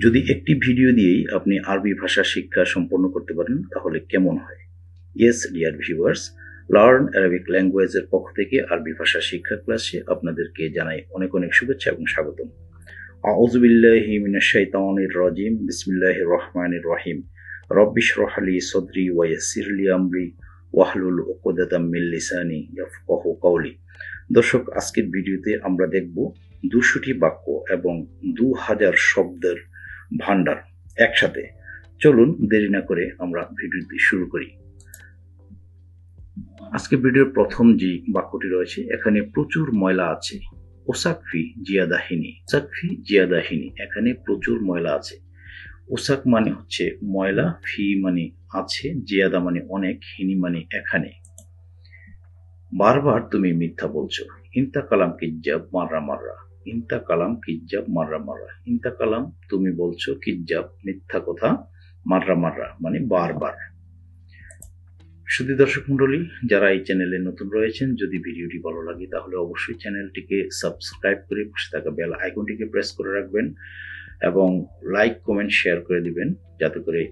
যদি একটি ভিডিও দিয়েই আপনি আরবি ভাষা শিক্ষা সম্পন্ন করতে পারেন তাহলে কেমন হয়? Yes dear viewers, learn Arabic ল্যাঙ্গুয়েজের পক্ষ থেকে আরবি ভাষা শিক্ষা ক্লাসে আপনাদেরকে জানাই অনেক অনেক শুভেচ্ছা এবং স্বাগতম। আউযু বিল্লাহি মিনাশ শাইতানির রাজিম, বিসমিল্লাহির রহমানির রহিম। রব্বি ইশরাহ লি সাদরি ওয়া ইয়াসসির লি আমরি ওয়াহলুল উকদাতাম মিন লিসানি ইয়াফকাহু কাওলি। দর্শক, আজকের ভিডিওতে আমরা দেখব 200টি বাক্য এবং 2000 শব্দের ভান্ডার একসাথে। চলুন দেরি না করে আমরা ভিডিওটি শুরু করি। আজকে ভিডিওর প্রথম যে বাক্যটি রয়েছে, এখানে প্রচুর ময়লা আছে। ওসাকফি জিয়াদাহিনী, ওসাকফি জিয়াদাহিনী, এখানে প্রচুর ময়লা আছে। ওসাক মানে হচ্ছে ময়লা, ফি মানে আছে, জিয়াদা মানে অনেক, হিনি মানে এখানে। বারবার তুমি মিথ্যা বলছো। ইনতা কালাম কিজ্জাব মাররা মাররা, ইনতা কালাম কিজ্জাব মাররা মাররা। ইনতা কালাম তুমি বলছো, কিজ্জাব মিথ্যা কথা, মাররা মাররা মানে বারবার। শুধু দর্শক মন্ডলী, যারা এই চ্যানেলে নতুন রয়েছেন, যদি ভিডিওটি ভালো লাগে তাহলে অবশ্যই চ্যানেলটিকে সাবস্ক্রাইব করে পাশে থাকা বেল আইকনটিকে প্রেস করে রাখবেন এবং লাইক কমেন্ট শেয়ার করে দিবেন, যাতে করে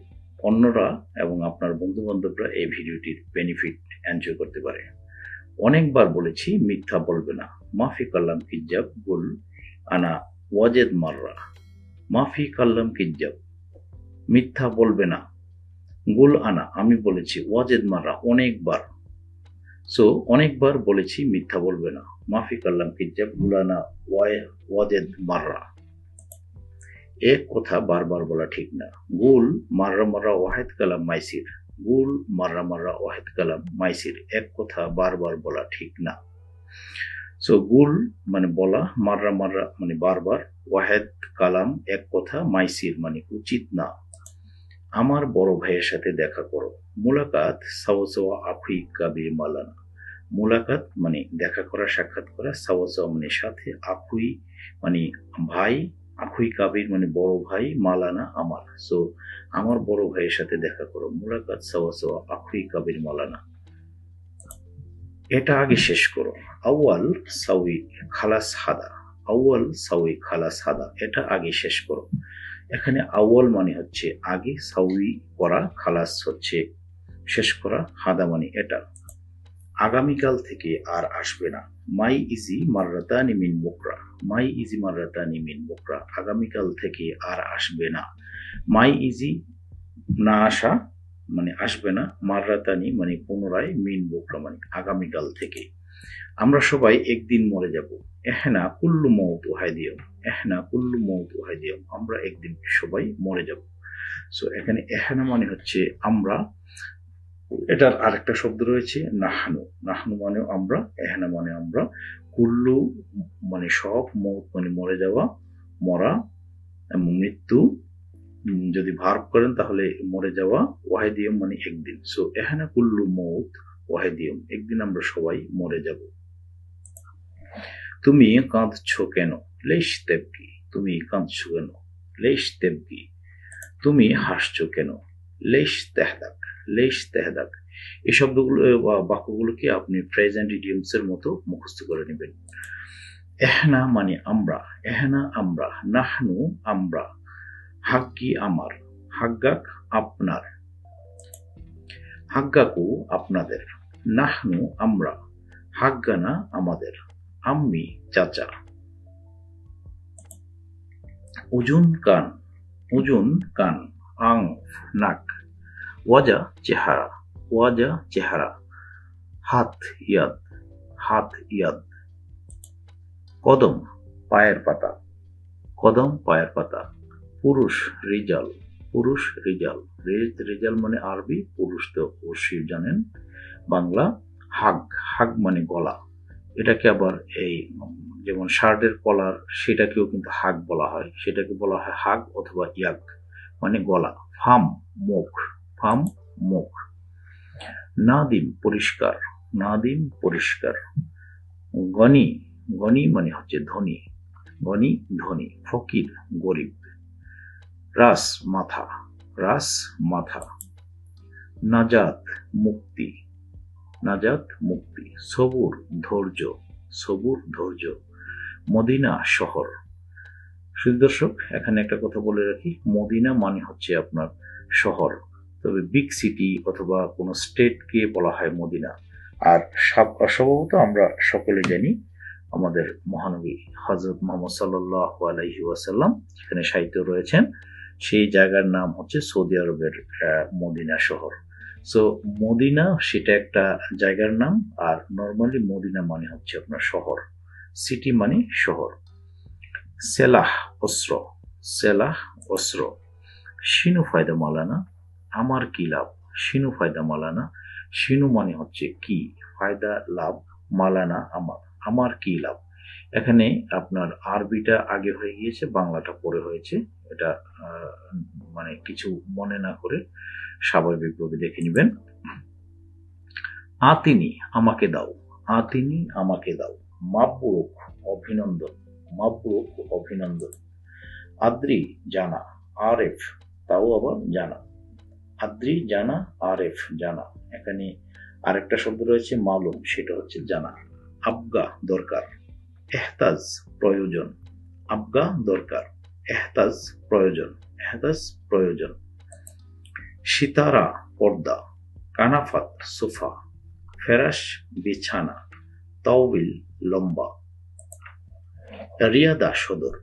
অন্যরা এবং আপনার বন্ধু বান্ধবরা এই ভিডিওটির বেনিফিট এনজয় করতে পারে। অনেকবার বলেছি মিথ্যা বলবে না। মাফি কাল্লাম কিজ্জাব গুল আনা ওয়াজেদ মাররা। মাফি কাল্লাম কিজ্জাব, মিথ্যা বলবে না। গুল আনা, আমি বলেছি। ওয়াজেদ মাররা, অনেকবার। সো অনেকবার বলেছি মিথ্যা বলবে না। মাফি কাল্লাম কিজ্জাব গুল আনা ওয়াজেদ মাররা। এক কথা বারবার বলা ঠিক না। গুল মাররা মাররা ওয়াহেদ কালাম মাইসির। গুল মাররা মাররা ওয়াহেদ কালাম মাইসির, এক কথা বারবার বলা ঠিক না। সো গুল মানে বলা, মাররা মাররা মানে বারবার, ওয়াহেদ কালাম এক কথা, মাইসির মানে উচিত না। আমার বড় ভাইয়ের সাথে দেখা করো। মুলাকাত সাওয়া সাওয়া আখুই কাবির মালানা। মুলাকাত মানে দেখা করা, সাক্ষাৎ করা, সাওয়া সাওয়া মানে সাথে, আখুই মানে ভাই, আখুই কাবির মানে বড় ভাই, মালানা আমার। সো আমার বড় ভাইয়ের সাথে দেখা করো। মুলাকাত সাওয়া সাওয়া আখুই কাবির মালানা। এটা আগে শেষ করো। আউয়াল সাউই খালাস হাদা। আউয়াল সাউই খালাস হাদা, এটা আগে শেষ করো। এখানে আউয়াল মানে হচ্ছে আগে, সাউই করা, খালাস হচ্ছে শেষ করা, হাদা মানে এটা। আগামীকাল থেকে আর আসবে না। মাই ইজি মাররাতানি মিন বুকরা। মাই ইজি মাররাতানি মিন বুকরা, আগামীকাল থেকে আর আসবে না। মাই ইজি না আসা মানে আসবে না, মাররাতানি মানে পুনরায়, মিন বুকরা মানে আগামীকাল থেকে। আমরা সবাই একদিন মরে যাব। এহনা কুল্লু মৌত ওয়াহিদিয়ম। এহনা কুল্লু মৌত ওয়াহিদিয়ম, আমরা একদিন সবাই মরে যাব। সো এখানে এহনা মানে হচ্ছে আমরা। এটার আরেকটা শব্দ রয়েছে নাহনু। নাহনু মানে আমরা, এহনা মানে আমরা, কুল্লু মানে সব, মৌত মানে মরে যাওয়া, মরা এবং মৃত্যু যদি ভার্ব করেন তাহলে মরে যাওয়া, ওয়াহিদিয়ম মানে একদিন। সো এহনা কুল্লু মৌত ওয়াহিদিয়ম, একদিন আমরা সবাই মরে যাব। তুমি কাঁদছো কেন? লেশ তেবকি। তুমি কাঁদছো কেন? লেশ তেবকি। তুমি হাসছো কেন? লেশ তেহদাক। লেশ তেহদাক। এই শব্দগুলো বাক্যগুলোকে আপনি প্রেজেন্ট ইডিয়মস এর মতো মুখস্থ করে নেবেন। এহনা মানে আমরা, এহনা আমরা, নাহনু আমরা, হাক্কি আমার, হাগ্গাক আপনার, হাগ্গাকু আপনাদের, নাহনু আমরা, হাগ্গানা আমাদের, আম্মি চাচা। উজুন কান। উজুন কান, আং নাক, ওয়াজা চেহারা, ওয়াজা চেহারা, হাত ইয়াদ, হাত ইয়াদ। কদম পায়ের পাতা, কদম পায়ের পাতা। পুরুষ রিজাল, পুরুষ রিজাল। রিজাল মানে আরবি, পুরুষ তো অবশ্যই জানেন। বাংলা হাগ, হাগ মানে গলা। এটাকে আবার এই যেমন শার্টের কলার, সেটাকেও কিন্তু হাগ বলা হয়, সেটাকে বলা হয় হাগ অথবা ইয়াক মানে গলা। ফাম মুখ, ফাম মুখ। নাদিম পরিষ্কার, নাদিম পরিষ্কার। গনি, গনি মানে হচ্ছে ধনী, গনি ধনী। ফকির গরিব। রাস মাথা, রাস মাথা। নাজাত মুক্তি, নাজাত মুক্তি। সবুর ধৈর্য, সবুর ধৈর্য। মদিনা শহর, শুধু দর্শক, এখানে একটা কথা বলে রাখি, মদিনা মানে হচ্ছে আপনার শহর, তবে বিগ সিটি অথবা কোনো স্টেটকে বলা হয় মদিনা। আর স্বভাবত আমরা সকলে জানি আমাদের মহানবী হযরত মুহাম্মদ সাল্লাল্লাহু আলাইহি ওয়াসাল্লাম যেখানে শায়িত রয়েছেন সেই জায়গার নাম হচ্ছে সৌদি আরবের মদিনা শহর। সো মদিনা সেটা একটা জায়গার নাম, আর নর্মালি মদিনা মানে হচ্ছে আপনার শহর, সিটি মানে শহর। সেলাহ অস্ত্র, সেলাহ অস্ত্র। শিনু ফায়দা মালানা, আমার কি লাভ। শিনু ফায়দা মালানা, শিনু মানে হচ্ছে কি, ফায়দা লাভ, মালানা আমার, আমার কি লাভ। এখানে আপনার আরবিটা আগে হয়ে গিয়েছে, বাংলাটা পরে হয়েছে। এটা মানে কিছু মনে না করে স্বাভাবিকভাবে দেখে নেবেন। আতিনি আমাকে দাও, আতিনি আমাকে দাও। মাবরুক অভিনন্দন, মাবরুক অভিনন্দন। আদ্রি জানা, আরেফ তাও আবার জানা। আদ্রি জানা, আরেফ জানা। এখানে আরেকটা শব্দ রয়েছে মালুম, সেটা হচ্ছে জানা। আবগা দরকার, এহতাজ প্রয়োজন। আবগা দরকার, এহতাজ প্রয়োজন, এহতাজ প্রয়োজন। সিতারা পর্দা, কানাফাত সোফা, ফেরাশ বিছানা, তাওবিল লম্বা। রিয়াদা সদর,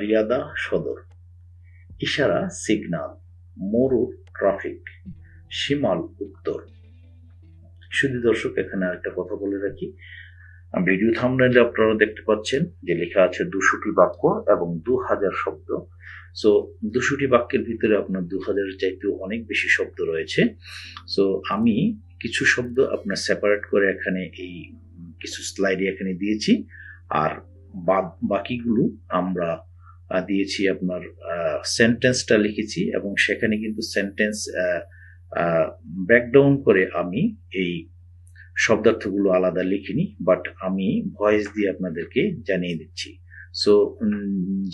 রিয়াদা সদর। ইশারা সিগন্যাল, মরুর ট্রাফিক, শিমাল উত্তর। শুধু দর্শক, এখানে আরেকটা কথা বলে রাখি, ভিডিও থাম্বনেইলে আপনারা দেখতে পাচ্ছেন যে লেখা আছে 200টি বাক্য এবং 2000 শব্দ। সো 200টি বাক্যের ভিতরে আপনার 2000-এর চাইতেও অনেক বেশি শব্দ রয়েছে। সো আমি কিছু শব্দ আপনার সেপারেট করে এখানে এই কিছু স্লাইডে এখানে দিয়েছি, আর বাকিগুলো আমরা দিয়েছি আপনার সেন্টেন্সটা লিখেছি, এবং সেখানে কিন্তু সেন্টেন্স ব্রেকডাউন করে আমি এই শব্দার্থগুলো আলাদা লিখিনি, বাট আমি ভয়েস দিয়ে আপনাদেরকে জানিয়ে দিচ্ছি। সো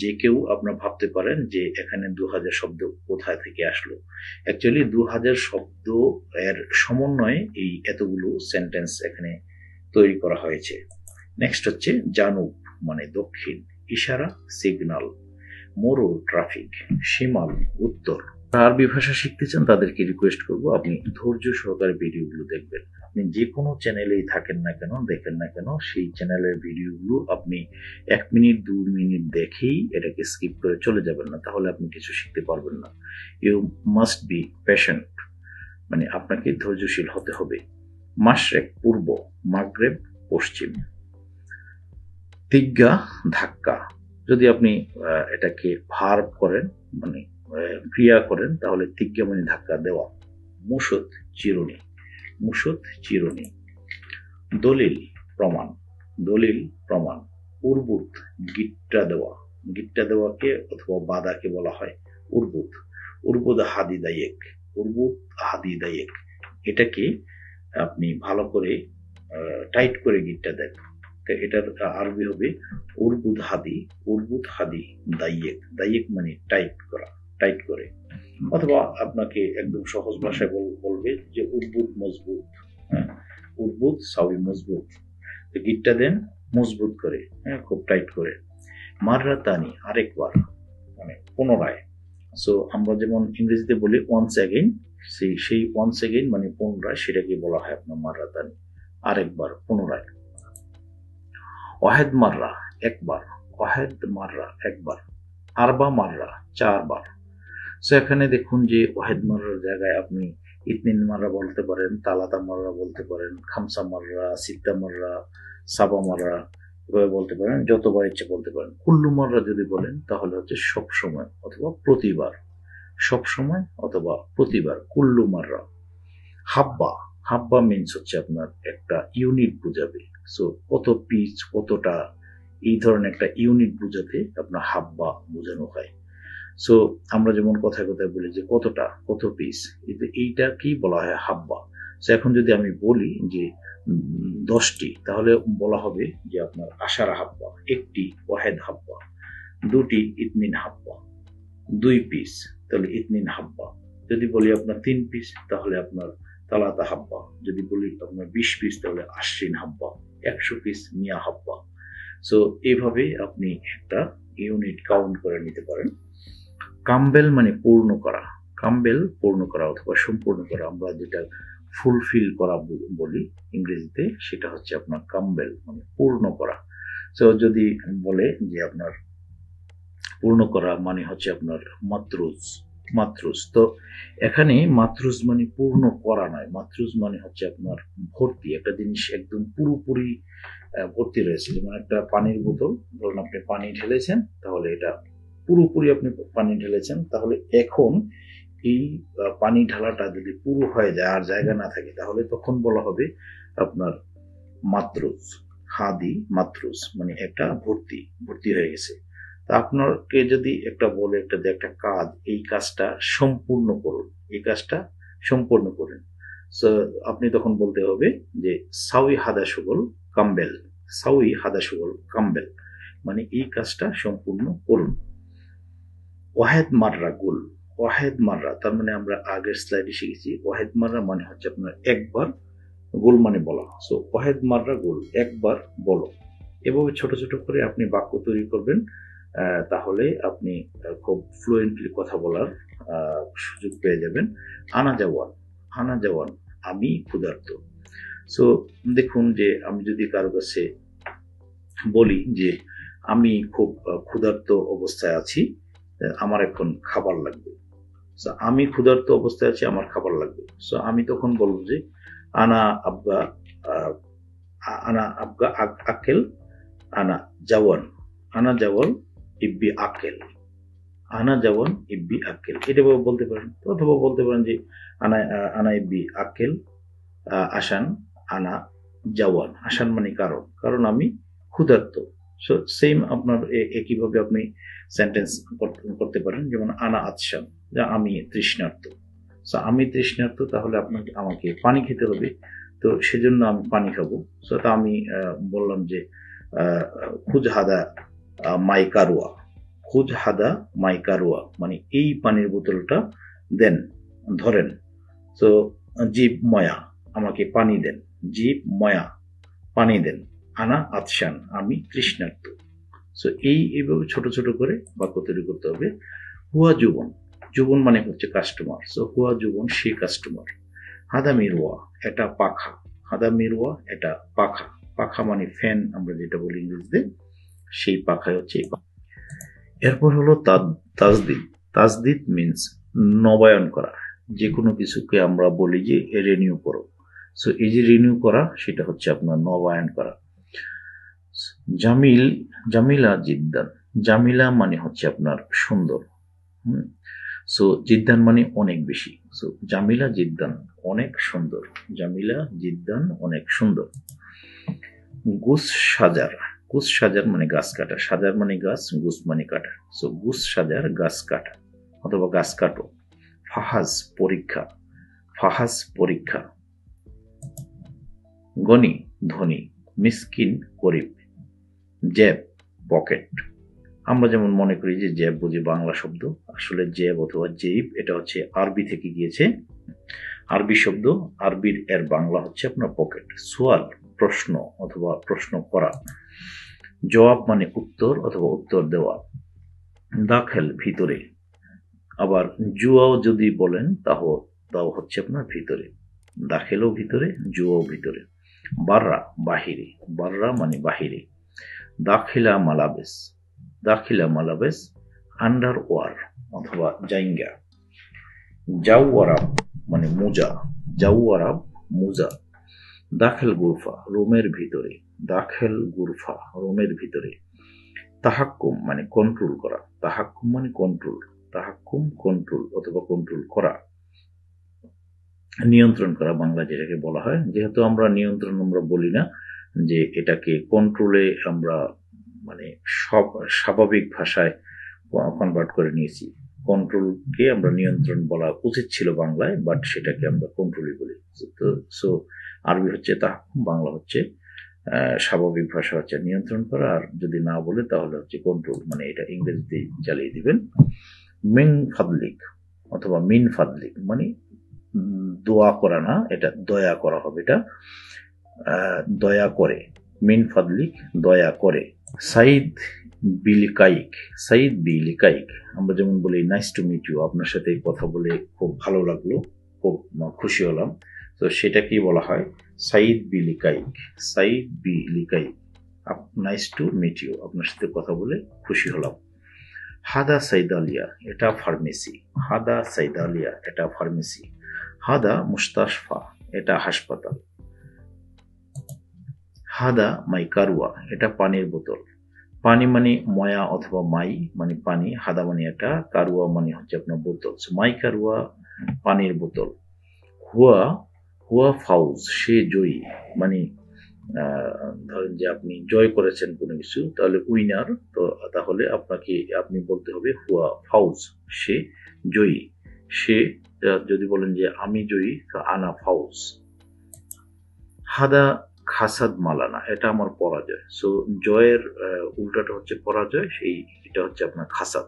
যে কেউ আপনারা ভাবতে পারেন যে এখানে 2000 শব্দ কোথায় থেকে আসলো। অ্যাকচুয়ালি 2000 শব্দ এর সমন্বয়ে এই এতগুলো সেন্টেন্স এখানে তৈরি করা হয়েছে। নেক্সট হচ্ছে জানুব মানে দক্ষিণ, ইশারা সিগন্যাল, মরু ট্রাফিক, শিমাল উত্তর। আরবি ভাষা শিখতে চান তাদেরকে রিকোয়েস্ট করব আপনি ধৈর্য সহকারে ভিডিওগুলো দেখবেন। আপনি যে কোনো চ্যানেলেই থাকেন না কেন, দেখেন না কেন, সেই চ্যানেলের ভিডিওগুলো আপনি 1 মিনিট 2 মিনিট দেখেই এটাকে স্কিপ করে চলে যাবেন না, তাহলে আপনি কিছু শিখতে পারবেন না। ইউ মাস্ট বি পেশেন্ট, মানে আপনাকে ধৈর্যশীল হতে হবে। মাশরেক পূর্ব, মাগরেব পশ্চিম। তিগ্গা ধাক্কা, যদি আপনি এটাকে ভার্ব করেন মানে ক্রিয়া করেন তাহলে তিগ্গা মানে ধাক্কা দেওয়া। মুসুদ চিরুনি, মুসুদ চিরুনি। দলিল প্রমাণ, দলিল প্রমাণ। উর্বুত গিট্টা দেওয়া, গিট্টা দেওয়াকে অথবা বাদাকে বলা হয় উর্বুত। উর্বুদ হাদি দায়েক, উর্বুদ হাদি দায়েক। এটাকে আপনি ভালো করে টাইট করে গিট্টা দেন, এটার আরবি হবে উর্বুদ হাদি, উর্বুদ হাদি দাইয়েক। দাইয়েক মানে টাইট করা, টাইট করে। অথবা আপনাকে একদম সহজ ভাষায় বলবে যে উর্বুদ মজবুত, হ্যাঁ, উর্বুদ সাউই মজবুত। গিটটা দেন মজবুত করে, হ্যাঁ, খুব টাইট করে। মাররাতানি আরেকবার, মানে পুনরায়। সো আমরা যেমন ইংরেজিতে বলি ওয়ান্স অ্যাগেইন, সেই ওয়ান্স অ্যাগেইন মানে পুনরায়, সেটাকে বলা হয় আপনার মাররাতানি, আরেকবার, পুনরায়। ওয়াহেদ মাররা একবার, ওয়াহেদ মাররা একবার। আরবা মাররা 4 বার। সো এখানে দেখুন যে ওয়াহেদ মাররার জায়গায় আপনি ইতনিন মাররা বলতে পারেন, তালাতা মাররা বলতে পারেন, খামসা মাররা, সিত্তা মাররা, সাবা মাররা, এভাবে বলতে পারেন, যতবার ইচ্ছে বলতে পারেন। কুল্লু মাররা যদি বলেন তাহলে হচ্ছে সব সময় অথবা প্রতিবার, সব সময় অথবা প্রতিবার, কুল্লু মাররা। হাব্বা, হাব্বা মিন্স হচ্ছে আপনার একটা ইউনিট বোঝাবে। সো কত পিস, কতটা, এই ধরনের একটা ইউনিট বোঝাতে আপনার হাব্বা বোঝানো হয়। সো আমরা যেমন কথায় কথায় বলি যে কতটা, কত পিস, এইটা কি বলা হয় হাব্বা। সো এখন যদি আমি বলি যে 10টি, তাহলে বলা হবে যে আপনার আশারা হাব্বা, একটি ওয়াহেদ হাব্বা। 2টি ইতনিন হাব্বা, 2 পিস, তাহলে ইতনিন হাব্বা। যদি বলি আপনার 3 পিস তাহলে আপনার তালাতা হাব্বা। যদি বলি আপনার 20 পিস তাহলে 80 হাব্বা, 100 পিস মিয়া হাব্বা। সো এইভাবে আপনি একটা ইউনিট কাউন্ট করে নিতে পারেন। কাম্বেল মানে পূর্ণ করা, কাম্বেল পূর্ণ করা অথবা সম্পূর্ণ করা, আমরা যেটা ফুলফিল করা বলি ইংরেজিতে, সেটা হচ্ছে আপনার কাম্বেল মানে পূর্ণ করা। তো যদি বলে যে আপনার পূর্ণ করা মানে হচ্ছে আপনার মাত্রুজ, মাত্রুজ। তো এখানে মাত্রুজ মানে পূর্ণ করা নয়, মাত্রুজ মানে হচ্ছে আপনার ভর্তি, একটা জিনিস একদম পুরোপুরি ভর্তি রয়েছে। যেমন একটা পানির বোতল, ধরুন আপনি পানি ঢেলেছেন, তাহলে এটা পুরোপুরি আপনি পানি ঢেলেছেন, তাহলে এখন এই পানি ঢালাটা যদি পুরো হয়ে যায় আর জায়গা না থাকে, তাহলে তখন বলা হবে আপনার মাত্রুজ, হাদি মাত্রুজ মানে একটা ভর্তি, ভর্তি হয়ে গেছে। তা আপনাকে যদি একটা বলে একটা কাজ, এই কাজটা সম্পূর্ণ করুন, এই কাজটা সম্পূর্ণ করুন, সো আপনি তখন বলতে হবে যে সাউই হাদা সুগল কাম্বেল, সাউই হাদা সুগল কাম্বেল মানে এই কাজটা সম্পূর্ণ করুন। ওয়াহেদ মাররা গুল, ওয়াহেদ মাররা তার মানে আমরা আগের স্লাইডে শিখেছি, ওয়াহেদ মাররা মানে হচ্ছে আপনার একবার, গোল মানে বলা। সো ওয়াহেদ মাররা গোল, একবার বলো। এভাবে ছোট ছোট করে আপনি বাক্য তৈরি করবেন, তাহলে আপনি খুব ফ্লুয়েন্টলি কথা বলার সুযোগ পেয়ে যাবেন। আনা যাওয়ান, আনা যাওয়ান আমি ক্ষুধার্ত। সো দেখুন যে আমি যদি কারো কাছে বলি যে আমি খুব ক্ষুধার্ত অবস্থায় আছি, আমার এখন খাবার লাগবে, সো আমি ক্ষুধার্ত অবস্থায় আছি, আমার খাবার লাগবে। সো আমি তখন বলবো যে আনা আবগা, আনা আবগা আকেল, আনা যাওয়ান, আনা যাওয়ান ইব্বি আকেল, আনা যাওয়ান ইব্বি আকেল, এটা বলতে পারেন। অথবা বলতে পারেন যে আনা আনা ইব্বি আকেল আসান আনা যাওয়ান, আসান মানে কারণ, কারণ আমি ক্ষুধার্ত। সো সেম আপনার একইভাবে আপনি সেন্টেন্স করতে পারেন, যেমন আনা আতশান, যা আমি তৃষ্ণার্ত। সো আমি তৃষ্ণার্ত, তাহলে আপনাকে আমাকে পানি খেতে হবে, তো সেজন্য আমি পানি খাবো। সো তা আমি বললাম যে খুজ হাদা মাইকারুয়া, খুজ হাদা মাইকারুয়া মানে এই পানির বোতলটা দেন, ধরেন। তো জীব ময়া আমাকে পানি দেন, জীব ময়া পানি দেন, আনা আতশান আমি তৃষ্ণার্ত। সো এইভাবে ছোট ছোট করে বাক্য তৈরি করতে হবে। হুয়া যুবন, যুবন মানে হচ্ছে কাস্টমার, সো হুয়া যুবন সে কাস্টমার। হাদা মিরওয়া এটা পাখা, হাদা মিরওয়া এটা পাখা, পাখা মানে ফ্যান আমরা যেটা বলি ইংরেজিতে, সেই পাখায় হচ্ছে। এরপর হলো তাজদিদ, তাজদিদ মিন্স নবায়ন করা, যে কোনো কিছুকে আমরা বলি যে রিনিউ করো। সো এই যে রিনিউ করা, সেটা হচ্ছে আপনার নবায়ন করা। জামিল, জামিলা জিদ্দান, জামিলা মানে হচ্ছে আপনার সুন্দর, সো জিদ্দান মানে অনেক বেশি। সো জামিলা জিদ্দান অনেক সুন্দর, জামিলা জিদ্দান অনেক সুন্দর। গুস সাজার, গুস সাজার মানে গাছ কাটা, সাজার মানে গাছ, গুস মানে কাটা। সো গুস সাজার গাছ কাটা অথবা গাছ কাটো। ফাহাজ পরীক্ষা, ফাহাজ পরীক্ষা। গনি ধনী, মিসকিন গরিব। জেব পকেট, আমরা যেমন মনে করি যে জেব বুঝি বাংলা শব্দ, আসলে জেব অথবা জেব এটা হচ্ছে আরবি থেকে গিয়েছে, আরবি শব্দ, আরবির এর বাংলা হচ্ছে আপনার পকেট। সোয়াল প্রশ্ন অথবা প্রশ্ন করা। জবাব মানে উত্তর অথবা উত্তর দেওয়া। দাখেল ভিতরে, আবার জুয়াও যদি বলেন তাও হচ্ছে আপনার ভিতরে, দাখেলও ভিতরে, জুয়াও ভিতরে। বাররা বাহিরে, বাররা মানে বাহিরে। দাখিলা মালাবেস, দাখিলা মালাবেস আন্ডার ওয়ার অথবা জাইঙ্গা। জাওয়ারাব মানে মোজা, জাওয়ারাব মোজা। দাখেল গুরফা রুমের ভিতরে, দাখেল গুরফা রুমের ভিতরে। তাহাক্কুম মানে কন্ট্রোল করা, তাহাক্কুম মানে কন্ট্রোল, তাহাক্কুম কন্ট্রোল অথবা কন্ট্রোল করা। নিয়ন্ত্রণ করা বাংলা যেটাকে বলা হয়, যেহেতু আমরা নিয়ন্ত্রণ আমরা বলি না, যে এটাকে কন্ট্রোলে আমরা মানে সব স্বাভাবিক ভাষায় কনভার্ট করে নিয়েছি। কন্ট্রোলকে আমরা নিয়ন্ত্রণ বলা উচিত ছিল বাংলায়, বাট সেটাকে আমরা কন্ট্রোলই বলি। তো সো আরবি হচ্ছে তাহকুম, বাংলা হচ্ছে স্বাভাবিক ভাষা হচ্ছে নিয়ন্ত্রণ করা, আর যদি না বলে তাহলে হচ্ছে কন্ট্রোল, মানে এটা ইংরেজিতে চালিয়ে দিবেন। মিন ফাদলিক অথবা মিন ফাদলিক মানে দোয়া করা না, এটা দয়া করা হবে, এটা দয়া করে, মিন ফাদলিক দয়া করে। সাইদ বিলিকাইক, সাইদ বিলিকাইক। আমরা যেমন বলি নাইস টু মিট ইউ, আপনার সাথে কথা বলে খুব ভালো লাগলো, খুব খুশি হলাম। তো সেটা কি বলা হয়? সাইদ বিলিকাইক, সাইদ বিলিকাইক, নাইস টু মিট ইউ, আপনার সাথে কথা বলে খুশি হলাম। হাদা সাইদালিয়া, এটা ফার্মেসি। হাদা সাইদালিয়া, এটা ফার্মেসি। হাদা মুস্তাশফা, এটা হাসপাতাল। হাদা মাই কারুয়া, এটা পানির বোতল। পানি মানে ময়া অথবা মাই মানে পানি, হাদা মানে এটা, কারুয়া মানে হচ্ছে আপনার বোতল। মাই কারুয়া পানির বোতল। হুয়া, হুয়া ফাউজ, সে জয়ী, মানে ধরেন যে আপনি জয় করেছেন কোনো কিছু, তাহলে উইনার, তো তাহলে আপনাকে আপনি বলতে হবে হুয়া ফাউজ, সে জয়ী। সে, যদি বলেন যে আমি জয়ী, তো আনা ফাউজ। হাদা খাসাদ মালানা, এটা আমার পরাজয়। সো জয়ের উল্টাটা হচ্ছে পরাজয়, সেই এটা হচ্ছে আপনার খাসাদ।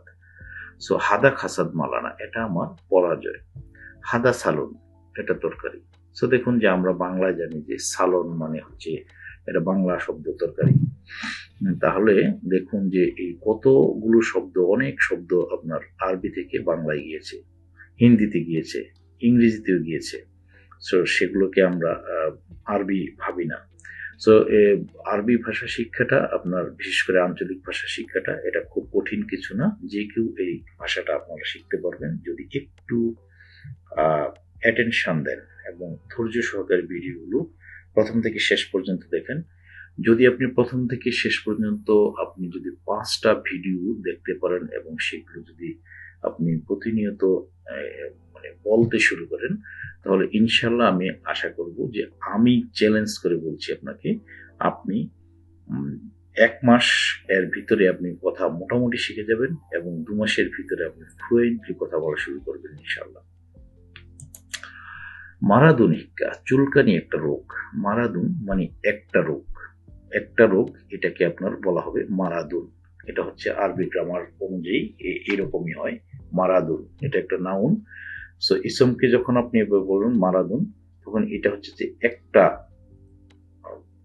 সো হাদা খাসাদ মালানা, এটা আমার পরাজয়। হাদা সালন, এটা তরকারি। সো দেখুন যে আমরা বাংলায় জানি যে সালন মানে হচ্ছে এটা বাংলা শব্দ তরকারি। তাহলে দেখুন যে এই কতগুলো শব্দ, অনেক শব্দ আপনার আরবি থেকে বাংলায় গিয়েছে, হিন্দিতে গিয়েছে, ইংরেজিতেও গিয়েছে। সো সেগুলোকে আমরা আরবি ভাবি না। সো আরবি ভাষা শিক্ষাটা আপনার, বিশেষ করে আঞ্চলিক ভাষা শিক্ষাটা, এটা খুব কঠিন কিছু না, যে কেউ এই ভাষাটা আপনারা শিখতে পারবেন যদি একটু অ্যাটেনশন দেন এবং ধৈর্য সহকারে ভিডিওগুলো প্রথম থেকে শেষ পর্যন্ত দেখেন। যদি আপনি প্রথম থেকে শেষ পর্যন্ত আপনি যদি 5টা ভিডিও দেখতে পারেন এবং সেগুলো যদি আপনি প্রতিনিয়ত মানে বলতে শুরু করেন, তাহলে ইনশাল্লাহ আমি আশা করব যে, আমি চ্যালেঞ্জ করে বলছি আপনাকে, আপনি 1 মাস এর ভিতরে আপনি কথা মোটামুটি শিখে যাবেন এবং 2 মাসের ভিতরে আপনি ফ্লুয়েন্টলি কথা বলা শুরু করবেন ইনশাল্লাহ। মারাদুন হিক্কা, চুলকানি একটা রোগ। মারাদুন মানে একটা রোগ, একটা রোগ, এটাকে আপনার বলা হবে মারাদুন। এটা হচ্ছে আরবি গ্রামার অনুযায়ী এরকমই হয়। মারাদুন এটা একটা নাউন। সো ইসমকে যখন আপনি বলবেন মারাদুন, তখন এটা হচ্ছে যে একটা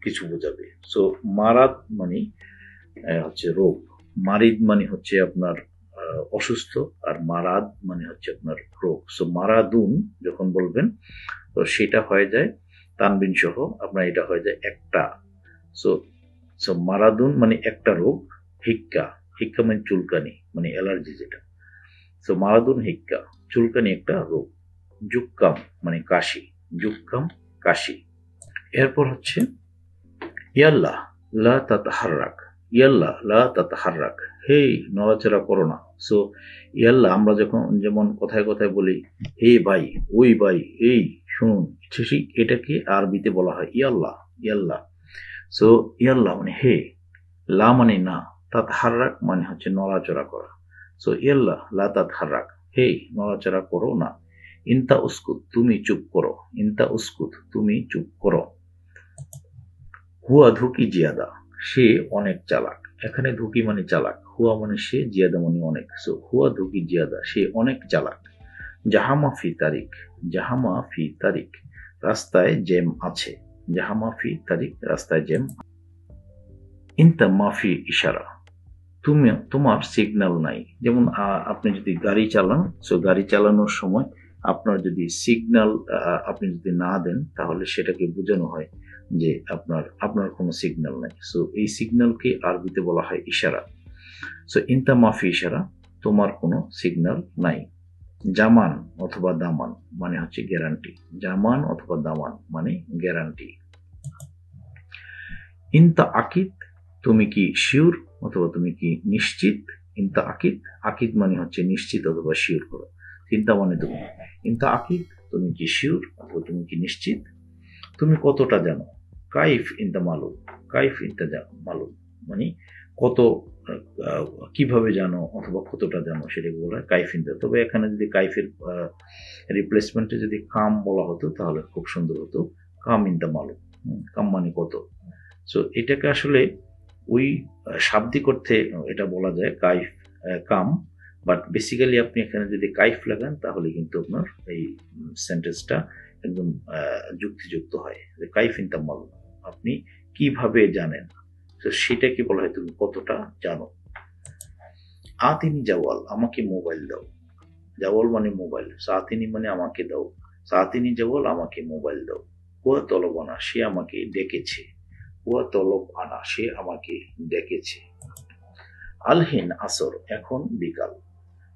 কিছু বোঝাবে। সো মারাদ মানে হচ্ছে রোগ, মারিদ মানে হচ্ছে আপনার অসুস্থ, আর মারাদ মানে হচ্ছে আপনার রোগ। সো মারাদুন যখন বলবেন, তো সেটা হয়ে যায় তানবিন সহ আপনার, এটা হয়ে যায় একটা। সো সো মারাদুন মানে একটা রোগ। হিক্কা, হিক্কা মানে চুলকানি, মানে অ্যালার্জি যেটা। সো মারাদুন হিক্কা, চুলকানি একটা রোগ। জুক্কাম মানে কাশি, জুক্কাম কাশি। এরপর হচ্ছে ইয়াল্লাহ লা তাতাহাররাক, ইয়াল্লাহ লা তাতাহাররাক, হে নড়াচড়া করো না। সো ইয়াল্লাহ আমরা যখন যেমন কথায় কথায় বলি হে ভাই, ওই ভাই, এই শুনুন, ঠিক এটাকে আরবিতে বলা হয় ইয়াল্লাহ, ইয়াল্লাহ। সো ইয়াল্লাহ মানে হে, লা মানে না, তাতহাররাক মানে হচ্ছে নড়াচড়া করা। সো ইয়াল্লাহ লা তাতহাররাক, হে নড়াচড়া করো না। ইনতা উস্কুত, তুমি চুপ করো। ইনতা উস্কুত, তুমি চুপ করো। হুয়া ধুকি জিয়াদা, সে অনেক চালাক। এখানে ধুকি মানে চালাক, হুয়া মানে সে, জিয়াদা মানে অনেক। সো হুয়া ধুকি জিয়াদা, সে অনেক চালাক। জাহামা ফি তারিক, জাহামা ফি তারিক, রাস্তায় জ্যাম আছে। জাহামা ফি তারিক, রাস্তায় জ্যাম। ইনতা মাফি ইশারা, তুমি, তোমার সিগন্যাল নাই। যেমন আপনি যদি গাড়ি চালান, সো গাড়ি চালানোর সময় আপনার যদি সিগন্যাল আপনি যদি না দেন, তাহলে সেটাকে বোঝানো হয় যে আপনার কোনো সিগন্যাল নাই। সো এই সিগন্যালকে আরবিতে বলা হয় ইশারা। সো ইনতা মাফি ইশারা, তোমার কোনো সিগন্যাল নাই। জামান অথবা দামান মানে হচ্ছে গ্যারান্টি, জামান অথবা দামান মানে গ্যারান্টি। ইনতা আকিদ, তুমি কি শিওর অথবা তুমি কি নিশ্চিত। ইনতা আকিদ, আকিদ মানে হচ্ছে নিশ্চিত অথবা শিওর করো। চিন্তা মানে তুমি, ইনতা আকিদ, তুমি কি শিওর অথবা তুমি কি নিশ্চিত। তুমি কতটা জানো। কাইফ ইনতা মালুম, কাইফ ইনতা মালুম মানে কত, কিভাবে জানো অথবা কতটা জানো, সেটাকে বলা হয় কাইফ ইনতা। তবে এখানে যদি কাইফের রিপ্লেসমেন্টে যদি কাম বলা হতো তাহলে খুব সুন্দর হতো, কাম ইনতা মালুম। কাম মানে কত। সো এটাকে আসলে ওই শাব্দিক অর্থে এটা বলা যায় কাইফ, কাম, বাট বেসিক্যালি আপনি এখানে যদি কাইফ লাগান তাহলে কিন্তু আপনার এই সেন্টেন্সটা একদম যুক্তিযুক্ত হয়। যে কাইফ ইনতা মালুম, আপনি কিভাবে জানেন, তো সেটাকে বলা হয় তুমি কতটা জানো। আতিনি জাওয়াল, আমাকে মোবাইল দাও। জাওয়াল মানে মোবাইল, সাতিনি মানে আমাকে দাও। সাতিনি জাওয়াল, আমাকে মোবাইল দাও। হুয়া তলব আনা, সে আমাকে ডেকেছে। হুয়া তলব আনা, সে আমাকে ডেকেছে। আলহিন আসর, এখন বিকাল।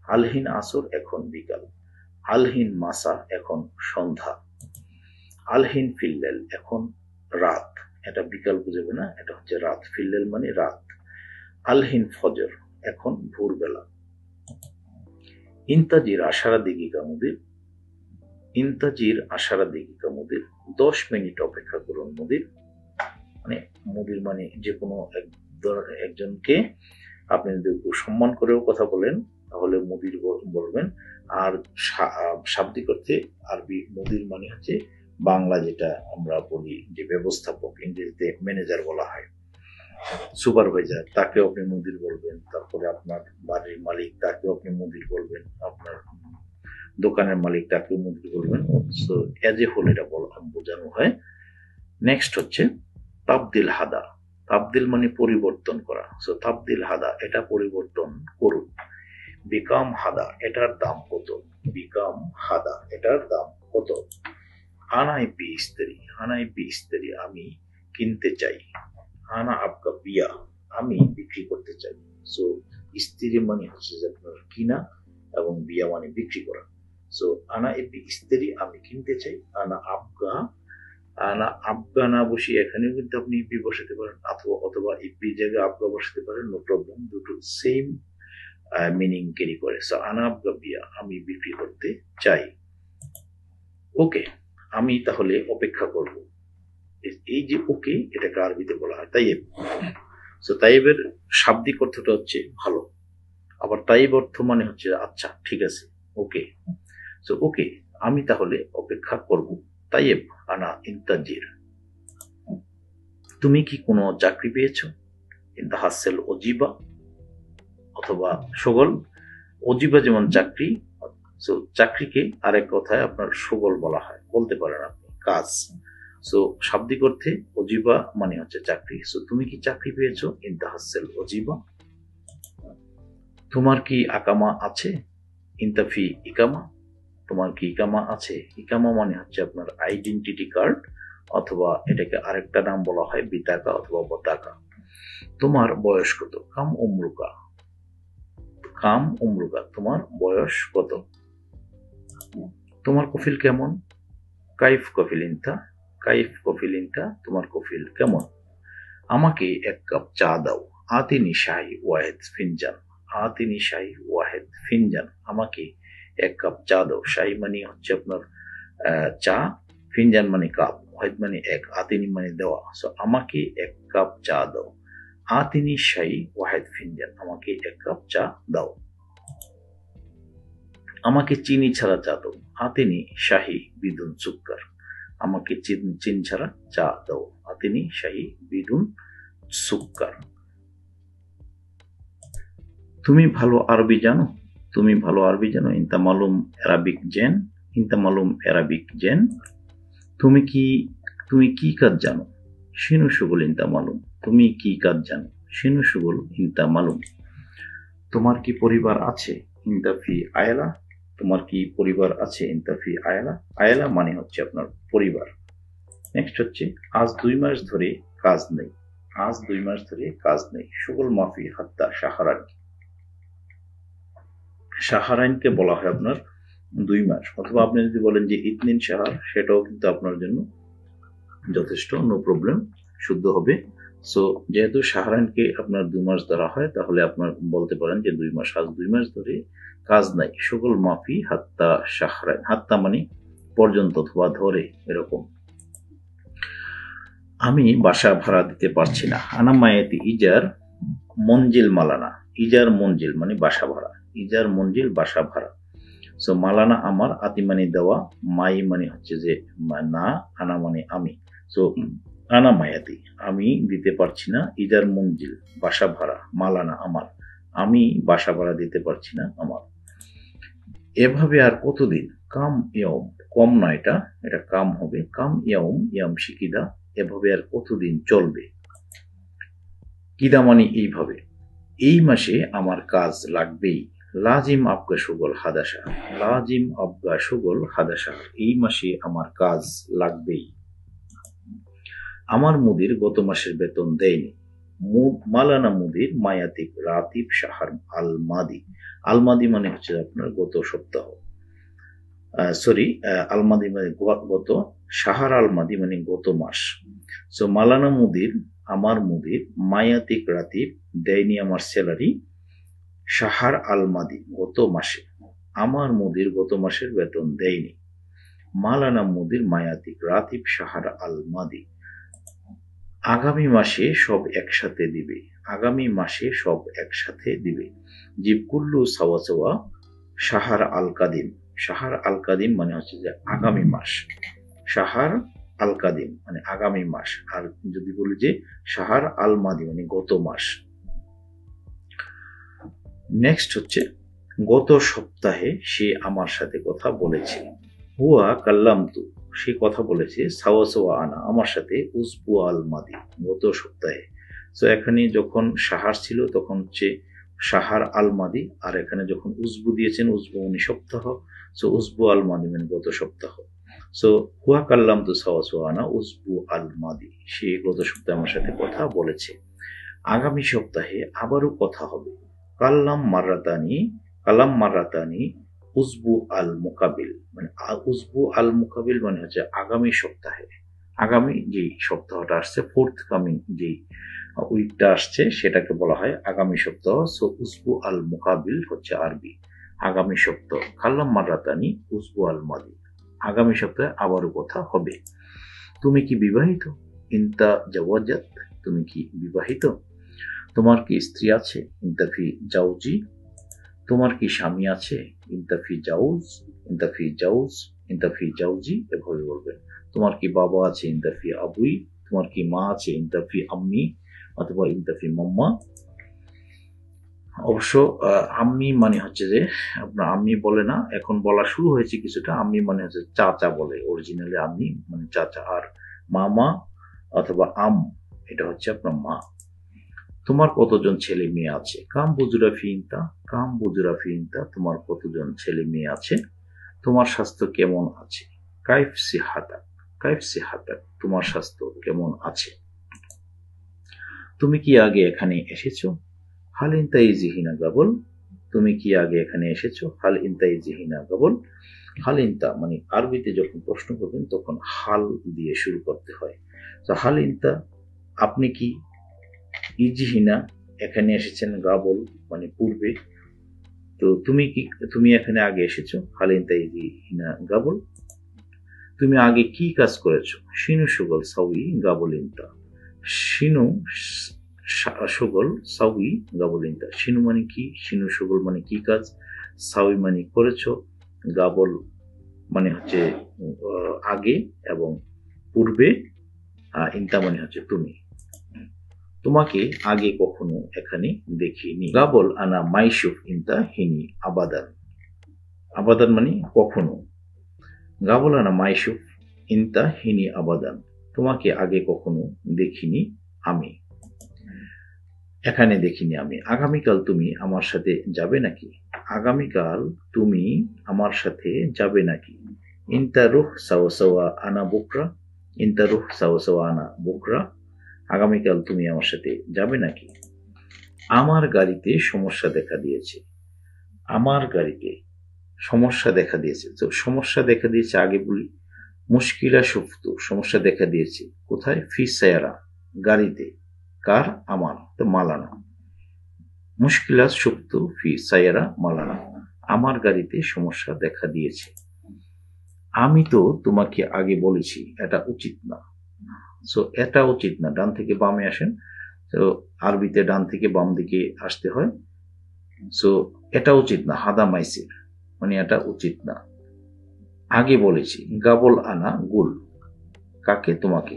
আলহিন আসর, এখন বিকাল। আলহিন মাসা, এখন সন্ধ্যা। আলহিন ফিল্লেল, এখন রাত। এটা বিকাল বুঝাবে না, এটা হচ্ছে রাত। ফিল্লেল মানে রাত। আলহিন ফজর, এখন ভোরবেলা। ইন্তাজির আশারা দিগিকা মুদির। ইন্তাজির আশারা দিগিকা মুদির, 10 মিনিট অপেক্ষা করুন মুদির। মানে মুদির মানে যে কোনো একজনকে আপনি যদি সম্মান করেও কথা বলেন তাহলে মুদির বলবেন। আর শাব্দিক অর্থে আরবি মুদির মানে হচ্ছে বাংলা যেটা আমরা বলি যে ব্যবস্থাপক, ইংরেজিতে ম্যানেজার বলা হয়। সুপারভাইজার, তাকেও আপনি মুদির বলবেন। তারপরে আপনার বাড়ির মালিক, তাকেও আপনি মুদির বলবেন। আপনার দোকানের মালিক, তাকেও মুদির বলবেন। সো এজ এ হোল এটা বোঝানো হয়। নেক্সট হচ্ছে তাবদিল হাদা। তাবদিল মানে পরিবর্তন করা। সো তাবদিল হাদা, এটা পরিবর্তন করুন। বিকাম হাদা, এটার দাম কত। বিকাম হাদা, এটার দাম কত। আনাই বি স্ত্রী, আনাই বি স্ত্রী, আমি কিনতে চাই। আনা আপকা বিয়া, আমি বিক্রি করতে চাই। সো স্ত্রী মানে হচ্ছে যে আপনার কিনা, এবং বিয়া মানে বিক্রি করা। সো আনা এবি স্ত্রী, আমি কিনতে চাই। আনা আবগা, আনা আবগা না বসিয়ে এখানেও কিন্তু আপনি ইপি বসাতে পারেন, অথবা ইপি জায়গায় আবগা বসাতে পারেন, নো প্রবলেম। দুটো সেম মিনিং ক্যারি করে। সো আনা আবগা বিয়া, আমি বিক্রি করতে চাই। ওকে, আমি তাহলে অপেক্ষা করব। এই যে ওকে, এটাকে আরবিতে বলা হয় তাইয়েব। সো তাইয়েবের শাব্দিক অর্থটা হচ্ছে ভালো, আবার তাইয়েব অর্থ মানে হচ্ছে আচ্ছা, ঠিক আছে, ওকে। সো ওকে, আমি তাহলে অপেক্ষা করব। তাইয়েব আনা ইন্তাজির। তুমি কি কোনো চাকরি পেয়েছো? ইন্তাহাসেল অজিবা, অথবা সগল। অজিবা যেমন চাকরি, সো চাকরিকে আরেক কথায় আপনার সগল বলা হয়, বলতে পারেন আপনি কাজ। সো শাব্দিক অর্থে অজিবা মানে হচ্ছে চাকরি। সো তুমি কি চাকরি পেয়েছো? ইন্তাহাসেল অজিবা। তোমার কি আকামা আছে? ইন্তাফি ইকামা। তোমার কি ইকামা আছে? ইকামা মানে হচ্ছে আপনার আইডেন্টিটি কার্ড, অথবা এটাকে আরেকটা নাম বলা হয় বিতাকা অথবা বতাকা। তোমার বয়স কত? কাম উমরুকা। কাম উমরুকা, তোমার বয়স কত? তোমার কফিল কেমন? কাইফ কফিল ইনতা। কাইফ কফিল ইনতা, তোমার কফিল কেমন? আমাকে 1 কাপ চা দাও। আতিনি শাহি ওয়াহেদ ফিনজান। আতিনি শাহি ওয়াহেদ ফিনজান, আমাকে 1 কাপ চা দাও। শাহি মানে হচ্ছে আপনার চা, ফিনজান মানে কাপ, ওয়াহেদ মানে 1, আতিনি মানে দেওয়া। সো আমাকে 1 কাপ চা দাও। আতিনি শাহি ওয়াহেদ ফিনজান, আমাকে 1 কাপ চা দাও। আমাকে চিনি ছাড়া চা দাও। আতিনি শাহি বিদুন সুক্কার, আমাকে চিনি ছাড়া চা দাও। আতিনি শাহি বিদুন সুক্কার। তুমি ভালো আরবি জানো? তুমি ভালো আরবি জানো? ইনতা মালুম আরাবিক জেন। ইনতা মালুম আরাবিক জেন, তুমি কি কাজ জানো? শিনু সুগুল ইনতা মালুম, তুমি কি কাজ জানো? শিনু সুগুল ইনতা মালুম। তোমার কি পরিবার আছে? ইনতাফি আয়লা, তোমার কি পরিবার আছে? ইনতাফি আয়লা। আয়লা মানে হচ্ছে আপনার পরিবার। নেক্সট হচ্ছে আজ 2 মাস ধরে কাজ নেই। আজ 2 মাস ধরে কাজ নেই। সুগুল মাফি হাত্তা সাহারান। সাহারাইনকে বলা হয় আপনার 2 মাস, অথবা আপনি যদি বলেন যে ইতনিন সাহার, সেটাও কিন্তু আপনার জন্য যথেষ্ট, নো প্রবলেম, শুদ্ধ হবে। সো যেহেতু সাহারাইনকে আপনার 2 মাস ধরা হয়, তাহলে আপনার বলতে পারেন যে 2 মাস, আজ 2 মাস ধরে কাজ নাই। সকল মাফি হাত্তা সাহারাইন। হাত্তা মানে পর্যন্ত অথবা ধরে, এরকম। আমি বাসা ভাড়া দিতে পারছি না। আনা মায়াতি ইজার মঞ্জিল মালানা। ইজার মঞ্জিল মানে বাসা ভাড়া। ইজার মঞ্জিল বাসা ভাড়া। সো মালানা আমার, আতি মানে দেওয়া, মাই মানে হচ্ছে যে না, আনা মানে আমি। সো আনা মায়াতি, আমি দিতে পারছি না। ইজার মঞ্জিল বাসা ভাড়া, মালানা আমার, আমি বাসা ভাড়া দিতে পারছি না আমার। এভাবে আর কতদিন? কাম ইয়ম, কম না, এটা কাম হবে। কাম ইয়ম, ইয়াম শিকিদা, এভাবে আর কতদিন চলবে? কিদা মানে এইভাবে। এই মাসে আমার কাজ লাগবেই। লাজিম আবগা শুগল হাদা শাহর। লাজিম আবগা শুগল হাদা শাহর। এই মাসে আমার কাজ লাগবেই। আমার মুদির গত মাসের বেতন দেয়নি। মালানা মুদির মায়াতিক রাতিব শাহর আলমাদি। আলমাদি মানে হচ্ছে আপনার গত সপ্তাহ, সরি, আলমাদি মানে গত, শাহর আলমাদি মানে গত মাস। সো মালানা মুদির, আমার মুদির, মায়াতিক রাতিব দেয়নি আমার স্যালারি, শাহর আলমাদি গত মাসে। আমার মুদির গত মাসের বেতন দেয়নি। মালানা মুদির মায়াতিক রাতিব শাহর আলমাদি। আগামী মাসে সব একসাথে দিবে। আগামী মাসে সব একসাথে দিবে। জিবকুল্লু সাওয়া সাওয়া শাহর আল কাদিম। শাহর আল কাদিম মানে হচ্ছে যে আগামী মাস। শাহর আল কাদিম মানে আগামী মাস। আর যদি বলি যে শাহর আল মাদি মানে গত মাস। নেক্সট হচ্ছে গত সপ্তাহে সে আমার সাথে কথা বলেছে। হুয়া কাল্লামতু, সে কথা বলেছে, সাওয়া সাওয়া আনা আমার সাথে, উসবু আল মাদি গত সপ্তাহে। তো এখানে যখন শাহার ছিল তখন হচ্ছে শাহার আল মাদি, আর এখানে যখন উসবু দিয়েছেন, উসবু মানে সপ্তাহ, সো উসবু আল মাদি মানে গত সপ্তাহ। সো হুয়া কাল্লামতু সাওয়া সাওয়া আনা উসবু আল মাদি, সে গত সপ্তাহে আমার সাথে কথা বলেছে। আগামী সপ্তাহে আবারও কথা হবে। কাল্লাম মাররাতানি, কালাম মাররাতানি উসবু আল মুকাবিল, মানে উসবু আল মুকাবিল মানে হচ্ছে আগামী সপ্তাহে। আগামী যে সপ্তাহটা আসছে, ফোর্থ কামিং যে উইকটা আসছে সেটাকে বলা হয় আগামী সপ্তাহ। সো উসবু আল মুকাবিল হচ্ছে আরবি আগামী সপ্তাহ। কাল্লাম মাররাতানি উসবু আল মাদি, আগামী সপ্তাহে আবারও কথা হবে। তুমি কি বিবাহিত? ইনতা জাওয়াজাত, তুমি কি বিবাহিত? তোমার কি স্ত্রী আছে? ইনতাফি জাউজি, তোমার কি স্বামী আছে? ইনতাফি জাউজ, ইনতাফি জাউজ, ইনতাফি জাউজি, এভাবে বলবেন। তোমার কি বাবা আছে? ইনতাফি আবুই, তোমার কি মা আছে? ইনতাফি আম্মি অথবা ইনতাফি মাম্মা। অবশ্য আম্মি মানে হচ্ছে যে আপনার আম্মি বলে না, এখন বলা শুরু হয়েছে কিছুটা। আম্মি মানে হচ্ছে চাচা বলে, অরিজিনালি আম্মি মানে চাচা। আর মামা অথবা এটা হচ্ছে আপনার মা। তোমার কতজন ছেলে মেয়ে আছে? কাম বুজুরা ফিনতা, কাম বুজুরা ফিনতা, তোমার কতজন ছেলে মেয়ে আছে? তোমার স্বাস্থ্য কেমন আছে? কাইফ সিহাতা, কাইফ সিহাতা, তোমার স্বাস্থ্য কেমন আছে? তুমি কি আগে এখানে এসেছো? হাল ইনতাই জিহিনা গাবল, তুমি কি আগে এখানে এসেছো? হাল ইনতাই জিহিনা গাবল। হাল ইনতা মানে আরবিতে যখন প্রশ্ন করবেন তখন হাল দিয়ে শুরু করতে হয়। তো হাল ইনতা আপনি কি, ইজিহিনা এখানে এসেছেন, গাবল মানে পূর্বে। তো তুমি কি, তুমি এখানে আগে এসেছো? হাল ইনতা ইজিহিনা গাবল। তুমি আগে কি কাজ করেছো? শিনু সুগল সাউই গাবল ইনতা। শিনু সুগল সাউই গাবল ইনতা। শিনু মানে কি, শিনু সুগল মানে কি কাজ, সাউই মানে করেছো, গাবল মানে হচ্ছে আগে এবং পূর্বে, ইনতা মানে হচ্ছে তুমি। তোমাকে আগে কখনো এখানে দেখিনি। গাবল আনা মাইশুফ ইনতা হিনি আবাদান। আবাদান মানে কখনো। গাবল আনা মাইশুফ ইনতা হিনি আবাদান, তোমাকে আগে কখনো দেখিনি আমি, এখানে দেখিনি আমি। আগামীকাল তুমি আমার সাথে যাবে নাকি? আগামীকাল তুমি আমার সাথে যাবে নাকি? ইনতা রুহ সাওয়া সাওয়া আনা বুকরা, ইনতা রুহ সাওয়া সাওয়া আনা বুকরা, আগামীকাল তুমি আমার সাথে যাবে নাকি? আমার গাড়িতে সমস্যা দেখা দিয়েছে। আমার গাড়িতে সমস্যা দেখা দিয়েছে। তো সমস্যা দেখা দিয়েছে আগে বলি, মুশকিলা সুফতু, সমস্যা দেখা দিয়েছে কোথায়? ফি সায়ারা, গাড়িতে। কার? আমার। তো মালানা। মুশকিলা সুফতু ফি সায়ারা মালানা, আমার গাড়িতে সমস্যা দেখা দিয়েছে। আমি তো তোমাকে আগে বলেছি এটা উচিত না। সো এটা উচিত না, ডান থেকে বামে আসেন। তো আরবিতে ডান থেকে বাম দিকে আসতে হয়। সো এটা উচিত না, হাদা মাইসির মানে এটা উচিত না। আগে বলেছি, গাবল আনা গুল, কাকে? তোমাকে,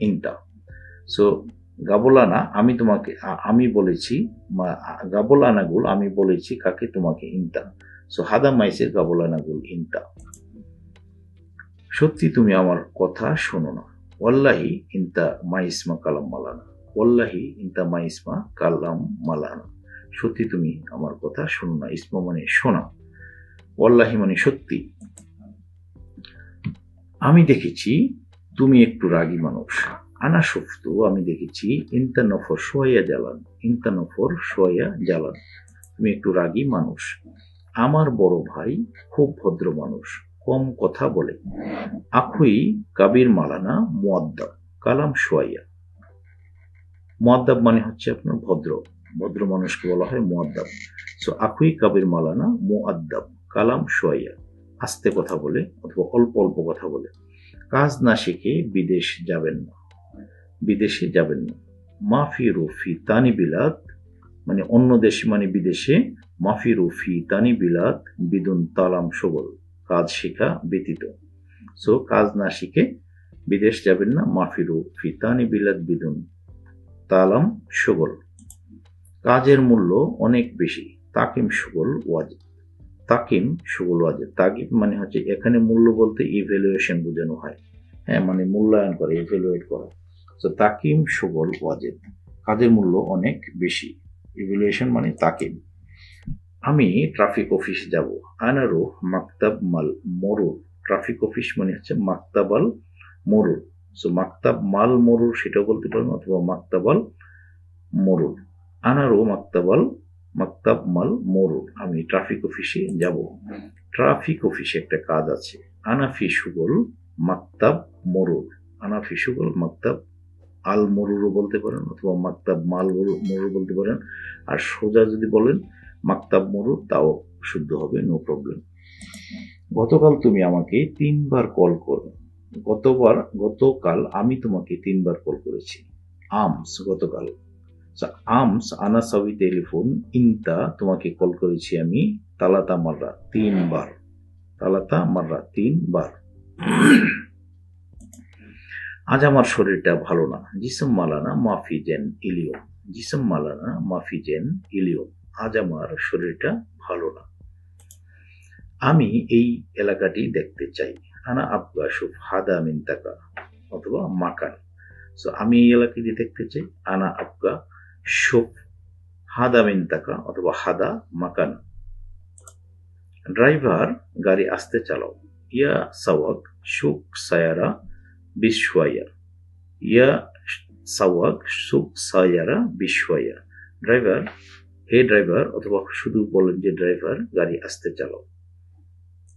ইনতা। সো গাবল আনা আমি তোমাকে, আমি বলেছি, গাবল আনা গুল আমি বলেছি, কাকে? তোমাকে, ইনতা। সো হাদা মাইসির গাবল আনা গুল ইনতা। সত্যি তুমি আমার কথা শোনো না। ওয়াল্লাহি ইনতা মাইসমা কালাম মালানা, ওয়াল্লাহি ইনতা মাইসমা কালাম মালানা, সত্যি তুমি আমার কথা শোনো না। ইসমা মানে শোনা, ওয়াল্লাহি মানে সত্যি। আমি দেখেছি তুমি একটু রাগী মানুষ। আনা শুফতু আমি দেখেছি ইনতা নফর সোয়া জ্বালান, ইনতা নফর সোয়া জ্বালান, তুমি একটু রাগী মানুষ। আমার বড় ভাই খুব ভদ্র মানুষ, কম কথা বলে। আখুই কাবির মালানা মুআদ্দাব কালাম সোয়া। মুআদ্দাব মানে হচ্ছে আপনার ভদ্র, ভদ্র মানুষকে বলা হয় মুআদ্দাব। সো আখুই কাবির মালানা মুআদ্দাব কালাম সোয়া, আস্তে কথা বলে অথবা অল্প অল্প কথা বলে। কাজ না শিখে বিদেশ যাবেন না, বিদেশে যাবেন না। মাফি রুফি তানি বিলাদ মানে অন্য দেশ মানে বিদেশে। মাফি রুফি তানি বিলাদ বিদুন তালাম সবল, কাজ শেখা ব্যতীত। সো কাজ না শিখে বিদেশ যাবেন না। মাফি রুফি তানি বিলাদ বিদুন তালাম সবল, কাজের মূল্য অনেক বেশি। তাকিম সবল ওয়াজিব, তাকিম সবল ওয়াজিব। তাকিম মানে হচ্ছে এখানে মূল্য বলতে ইভ্যালুয়েশন বোঝানো হয়, হ্যাঁ মানে মূল্যায়ন করা, ইভ্যালুয়েট করা। তো তাকিম সবল ওয়াজিব, কাজের মূল্য অনেক বেশি, ইভ্যালুয়েশন মানে তাকিম। আমি ট্রাফিক অফিস যাব। আনারো মাকতাব মাল মরুর, ট্রাফিক অফিস মানে হচ্ছে মাকতাবাল মরুর। সো মাকতাব মাল মরুর সেটাও বলতে পারেন, অথবা মাকতাবাল মরুর। আনারো মাকতাবাল মাকতাব মাল মরুর, আমি ট্রাফিক অফিসে যাব। ট্রাফিক অফিসে একটা কাজ আছে। আনাফি সুগল মাকতাব মরুর, আনাফি সুগল মাকতাব আল মরুরও বলতে পারেন, অথবা মাকতাব মাল মরুর বলতে পারেন। আর সোজা যদি বলেন মাকতাব মরুর তাও শুদ্ধ হবে, নো প্রবলেম। গতকাল তুমি আমাকে 3বার কল করো। গতকাল আমি তোমাকে 3বার কল করেছি। আমস গতকাল। আমস আনা সাবি টেলিফোন ইনতা তোমাকে কল করেছি আমি। তালাতা মাররা 3বার, তালাতা মাররা 3বার। আজ আমার শরীরটা ভালো না। জিসম মালানা মাফি জেন ইলিয়ম, জিসম মালানা মাফি জেন ইলিয়ম, আজ আমার শরীরটা ভালো না। আমি এই এলাকাটি দেখতে চাই। আনা আবগা সুফ হাদা মিনতাকা অথবা মাকান। সো আমি এই এলাকাটি দেখতে চাই। আনা আবগা সুফ হাদা মিনতাকা অথবা হাদা মাকান। ড্রাইভার গাড়ি আস্তে চালাও। ইয়া সাওয়াক সুক সায়ারা বিশওয়াইয়া, ইয়া সাওয়াক সুক সায়ারা বিশওয়াইয়া। ড্রাইভার, হে ড্রাইভার, অথবা শুধু বলেন যে ড্রাইভার গাড়ি আস্তে চালাও।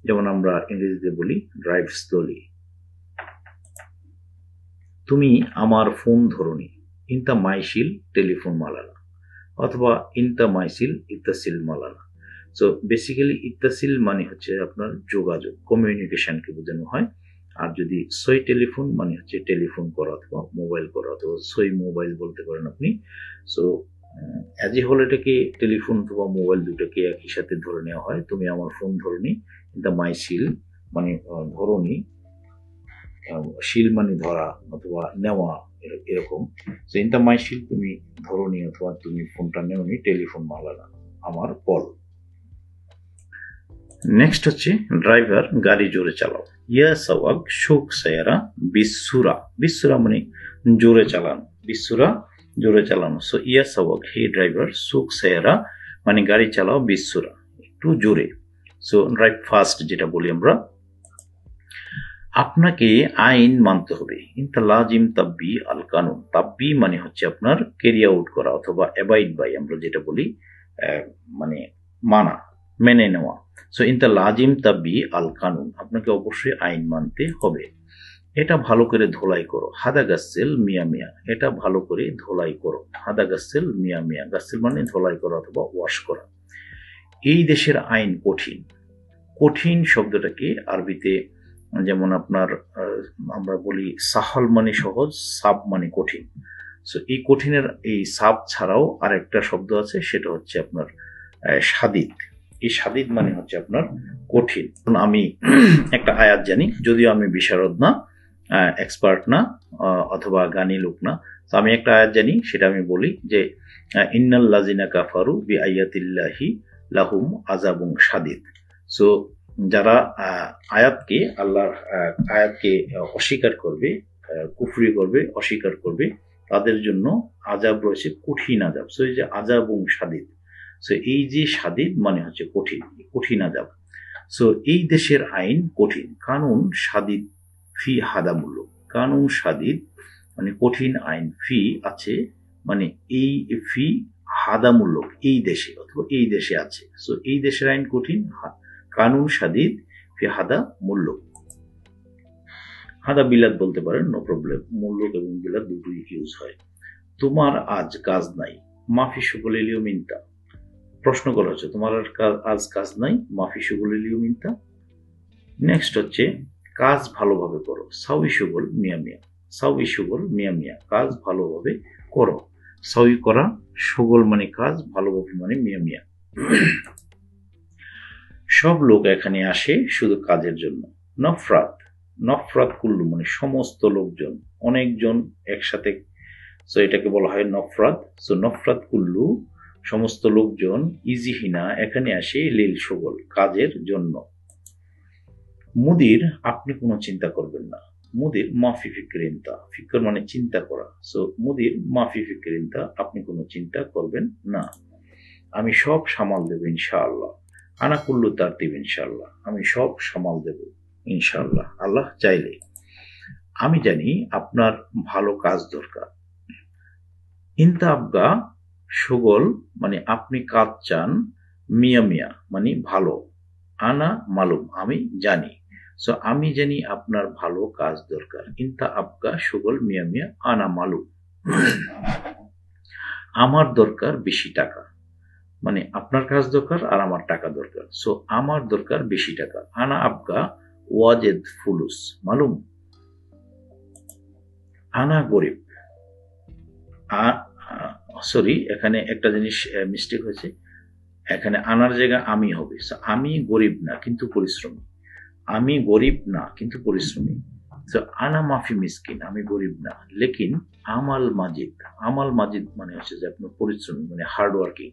যেমন আমরা ইংরেজিতে বলি ড্রাইভ স্লোলি। তুমি আমার ফোন ধরনি। ইনতা মাইশিল টেলিফোন মালানা, অথবা ইনতা মাইশিল ইত্তাসিল মালানা। সো বেসিক্যালি ইত্তাসিল মানে হচ্ছে আপনার যোগাযোগ, কমিউনিকেশনকে বোঝানো হয়। আর যদি সই টেলিফোন মানে হচ্ছে টেলিফোন করা অথবা মোবাইল করা, অথবা সই মোবাইল বলতে পারেন আপনি। সো অ্যাজ এ হোল এটাকে টেলিফোন অথবা মোবাইল দুটোকে একই সাথে ধরে নেওয়া হয়। তুমি আমার ফোন ধরনি। ইনতা মাইশিল মানে ধরনি, শিল মানে ধরা অথবা নেওয়া এরকম। ইনতা মাইশিল তুমি ধরনি অথবা তুমি ফোনটা নেওনি, টেলিফোন মালানা আমার কল। নেক্সট হচ্ছে ড্রাইভার গাড়ি জোরে চালাও। ইয়া সাওয়াক সুক সায়ারা বিসুরা, বিসুরা মানে জোরে চালানো, বিসুরা জোরে চালানো। সো ইয়া সাওয়াক হে ড্রাইভার সুক সায়ারা মানে গাড়ি চালাও বিসুরা একটু জোরে। সো ড্রাইভ ফাস্ট যেটা বলি আমরা। আপনাকে আইন মানতে হবে। ইনতা লাজিম তাব্বি আল কানুন, তাব্বি মানে হচ্ছে আপনার ক্যারি আউট করা অথবা অ্যাবাইড বাই আমরা যেটা বলি মানে মানা, মেনে নেওয়া। সো ইনতা লাজিম তাব্বি আল কানুন, আপনাকে অবশ্যই আইন মানতে হবে। এটা ভালো করে ধোলাই করো। হাদা গাসেল মিয়া মিয়া, এটা ভালো করে ধোলাই করো। হাদা গাসেল মিয়া মিয়া, গাসেল মানে ধোলাই করা অথবা ওয়াশ করা। এই দেশের আইন কঠিন। কঠিন শব্দটাকে আরবিতে যেমন আপনার আমরা বলি সাহল মানে সহজ, সাব মানে কঠিন। সো এই কঠিনের এই সাব ছাড়াও আরেকটা শব্দ আছে, সেটা হচ্ছে আপনার সাদিদ। এই সাদিদ মানে হচ্ছে আপনার কঠিন। আমি একটা আয়াত জানি, যদিও আমি বিশারদ না, এক্সপার্ট না, অথবা জ্ঞানী লোক না। তো আমি একটা আয়াত জানি, সেটা আমি বলি যে ইন্নাল লাজিনা কাফারু বি আয়াতিল্লাহি লাহুম আযাবুন শাদীদ। সো যারা আয়াতকে আল্লাহর আয়াতকে অস্বীকার করবে, কুফরি করবে, অস্বীকার করবে, তাদের জন্য আযাব রয়েছে, কঠিন আযাব। সো এই যে আযাবুন শাদীদ, সো এই যে শাদিদ মানে হচ্ছে কঠিন, কঠিন আযাব। সো এই দেশের আইন কঠিন, কানুন শাদিদ ফি হাদামূলক, কানুন শাদিদ মানে কঠিন আইন, ফি আছে মানে এই, ফি হাদামূলক এই দেশে অথবা এই দেশে আছে। সো এই দেশের আইন কঠিন, কানুন শাদিদ ফি হাদামূলক। হাদা বিলাত বলতে পারেন, নো প্রবলেম, মূল্যক এবং বিলাত দুটোই ইউজ হয়। তোমার আজ কাজ নাই, মাফি শুগল ইলিও মিনতা, প্রশ্ন করা হচ্ছে তোমার আজ কাজ নাই, মাফি শুগল ইলিও মিনতা। নেক্সট হচ্ছে কাজ ভালোভাবে করো, সাউই শুগল মিয়া মিয়া, সাউই শুগল মিয়া মিয়া, কাজ ভালোভাবে করো। সাউই করা, শুগল মানে কাজ, ভালোভাবে মানে মিয়া মিয়া। সব লোক এখানে আসে শুধু কাজের জন্য। নফরাত, নফরাত কুল্লু মানে সমস্ত লোকজন, অনেকজন একসাথে, সো এটাকে বলা হয় নফরাত। সো নফরাত কুল্লু সমস্ত লোকজন, ইজিহিনা এখানে আসে, লিল শুগল কাজের জন্য। মুদির আপনি কোনো চিন্তা করবেন না, মুদির মাফি ফিক্রিনতা, ফিকর মানে চিন্তা করা। সো মুদির মাফি ফিক্রিনতা, আপনি কোনো চিন্তা করবেন না। আমি সব সামাল দেব ইনশাআল্লাহ, আনা কুল্লু তারতিব ইনশাআল্লাহ, আমি সব সামাল দেব ইনশাআল্লাহ, আল্লাহ চাইলে। আমি জানি আপনার ভালো কাজ দরকার। ইনতা আবগা সুগল মানে আপনি কাজ চান, মিয়া মিয়া মানে ভালো, আনা মালুম আমি জানি। সো আমি জানি আপনার ভালো কাজ দরকার। ইনতা আবগা সুগল মিয়া মিয়া আনা মালুম, আমার দরকার বেশি টাকা, মানে আপনার কাজ দরকার আর আমার টাকা দরকার। সো আমার দরকার বেশি টাকা। আনা আবগা ওয়াজেদ ফুলুস মালুম, আনা গরিব, সরি এখানে একটা জিনিস মিস্টেক হয়েছে, এখানে আনার জায়গায় আমি হবে। আমি গরিব না কিন্তু পরিশ্রমী, আমি গরিব না কিন্তু পরিশ্রমী। আনা মাফি মিসকিন, আমি গরিব না, লেকিন আমাল মাজিদ, আমাল মাজিদ মানে হচ্ছে যে আপনার পরিশ্রমী মানে হার্ড ওয়ার্কিং।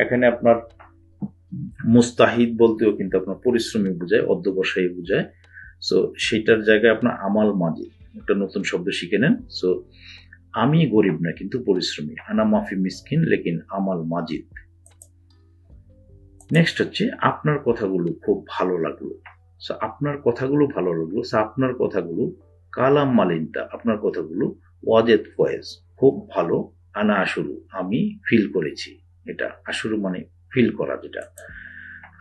এখানে আপনার মুস্তাহিদ বলতেও কিন্তু আপনার পরিশ্রমী বোঝায়, অধ্যবসায়ী বোঝায়। সো সেটার জায়গায় আপনার আমাল মাজিদ একটা নতুন শব্দ শিখে নেন। সো আমি গরিব না কিন্তু পরিশ্রমী, আনা মাফি মিসকিন লেকিন আমাল মাজিদ। নেক্সট হচ্ছে আপনার কথাগুলো খুব ভালো লাগলো, সো আপনার কথাগুলো ভালো লাগলো, সো আপনার কথাগুলো কালাম মালিনতা, আপনার কথাগুলো ওয়াজেদ ফয়েজ খুব ভালো, আনা আশুরু আমি ফিল করেছি, এটা আশুরু মানে ফিল করা যেটা।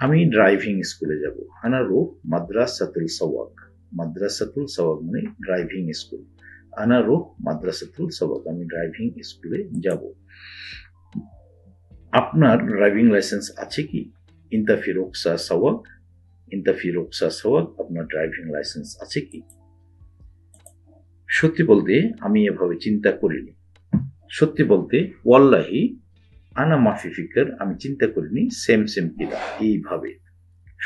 আমি ড্রাইভিং স্কুলে যাব, আনা রো মাদ্রাসাতুল সওয়াক, মাদ্রাসাতুল সওয়াক মানে ড্রাইভিং স্কুল, আনা রো মাদ্রাসাতুল সওয়াক আমি ড্রাইভিং স্কুলে যাব। আপনার ড্রাইভিং লাইসেন্স আছে কি? ইনতা ফি রুকসা সওয়াক, ইনতা ফি রুকসা সওয়াক, আপনার ড্রাইভিং লাইসেন্স আছে কি? সত্যি বলতে আমি এভাবে চিন্তা করিনি, সত্যি বলতে ওয়াল্লাহি আনা মাফি ফিকর, আমি চিন্তা করিনি, সেম সেম কিদা এইভাবে।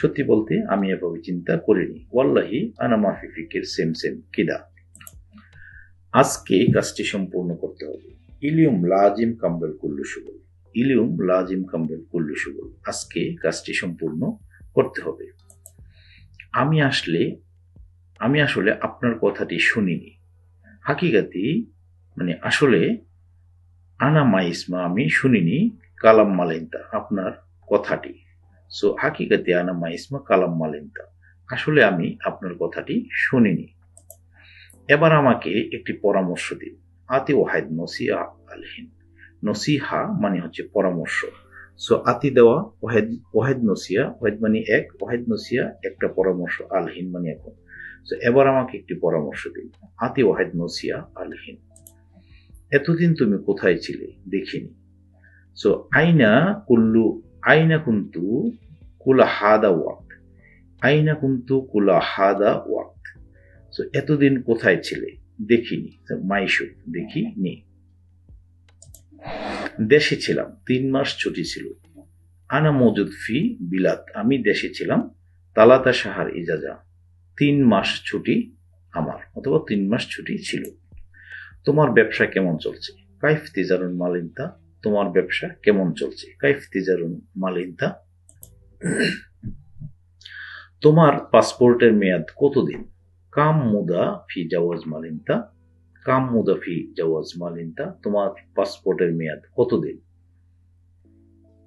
সত্যি বলতে আমি এভাবে চিন্তা করিনি, ওয়াল্লাহি আনা মাফি ফিকর সেম সেম কিদা। আজকে কাজটি সম্পূর্ণ করতে হবে। ইলিউম লাজিম কাম্বেল কুল্লু শুগল, ইলিউম লাজিম কাম্বেল কুল্লু শুগল, আজকে কাজটি সম্পূর্ণ করতে হবে। আমি আসলে আপনার কথাটি শুনিনি, হাকিকাতি মানে আসলে, আনা মাইসমা আমি শুনিনি, কালাম মালিনতা আপনার কথাটি। সো হাকিকাতি আনা মাইসমা কালাম মালিনতা, আসলে আমি আপনার কথাটি শুনিনি। এবার আমাকে একটি পরামর্শ দিন। আতি ওয়াহিদ নসিহা আলহিন, নসিহা মানে হচ্ছে পরামর্শ। সো আতি দেওয়া, ওয়াহিদ ওয়াহিদ নসিহা, ওয়াহিদ মানে এক, ওয়াহিদ নসিহা একটা পরামর্শ, আলহিন মানে এখন। সো এবার আমাকে একটি পরামর্শ দিন। আতি ওয়াহিদ নসিহা আলহিন, এতদিন তুমি কোথায় ছিলে দেখিনি। সো আইনা কুল্লু, আইনা কুন্তু কুলা হাদা ওয়াক্ত, আইনা কুন্তু কুলা হাদা ওয়াক্ত। সো এতদিন কোথায় ছিলে দেখিনি, মাইশুফ দেখিনি। দেশে ছিলাম, 3 মাস ছুটি ছিল। আনা মজুদ ফি বিলাত, আমি দেশে ছিলাম। তালাতা সাহার ইজাজা, 3 মাস ছুটি আমার, অথবা 3 মাস ছুটি ছিল। তোমার ব্যবসা কেমন চলছে? কাইফ তিজারুন মালিনতা, তোমার ব্যবসা কেমন চলছে? কাইফ তিজারুন মালিনতা। তোমার পাসপোর্টের মেয়াদ কতদিন? কাম মুদা ফি জাওয়াজ মালিনতা, কাম মুদা ফি জাওয়াজ মালিনতা, তোমার পাসপোর্টের মেয়াদ কতদিন?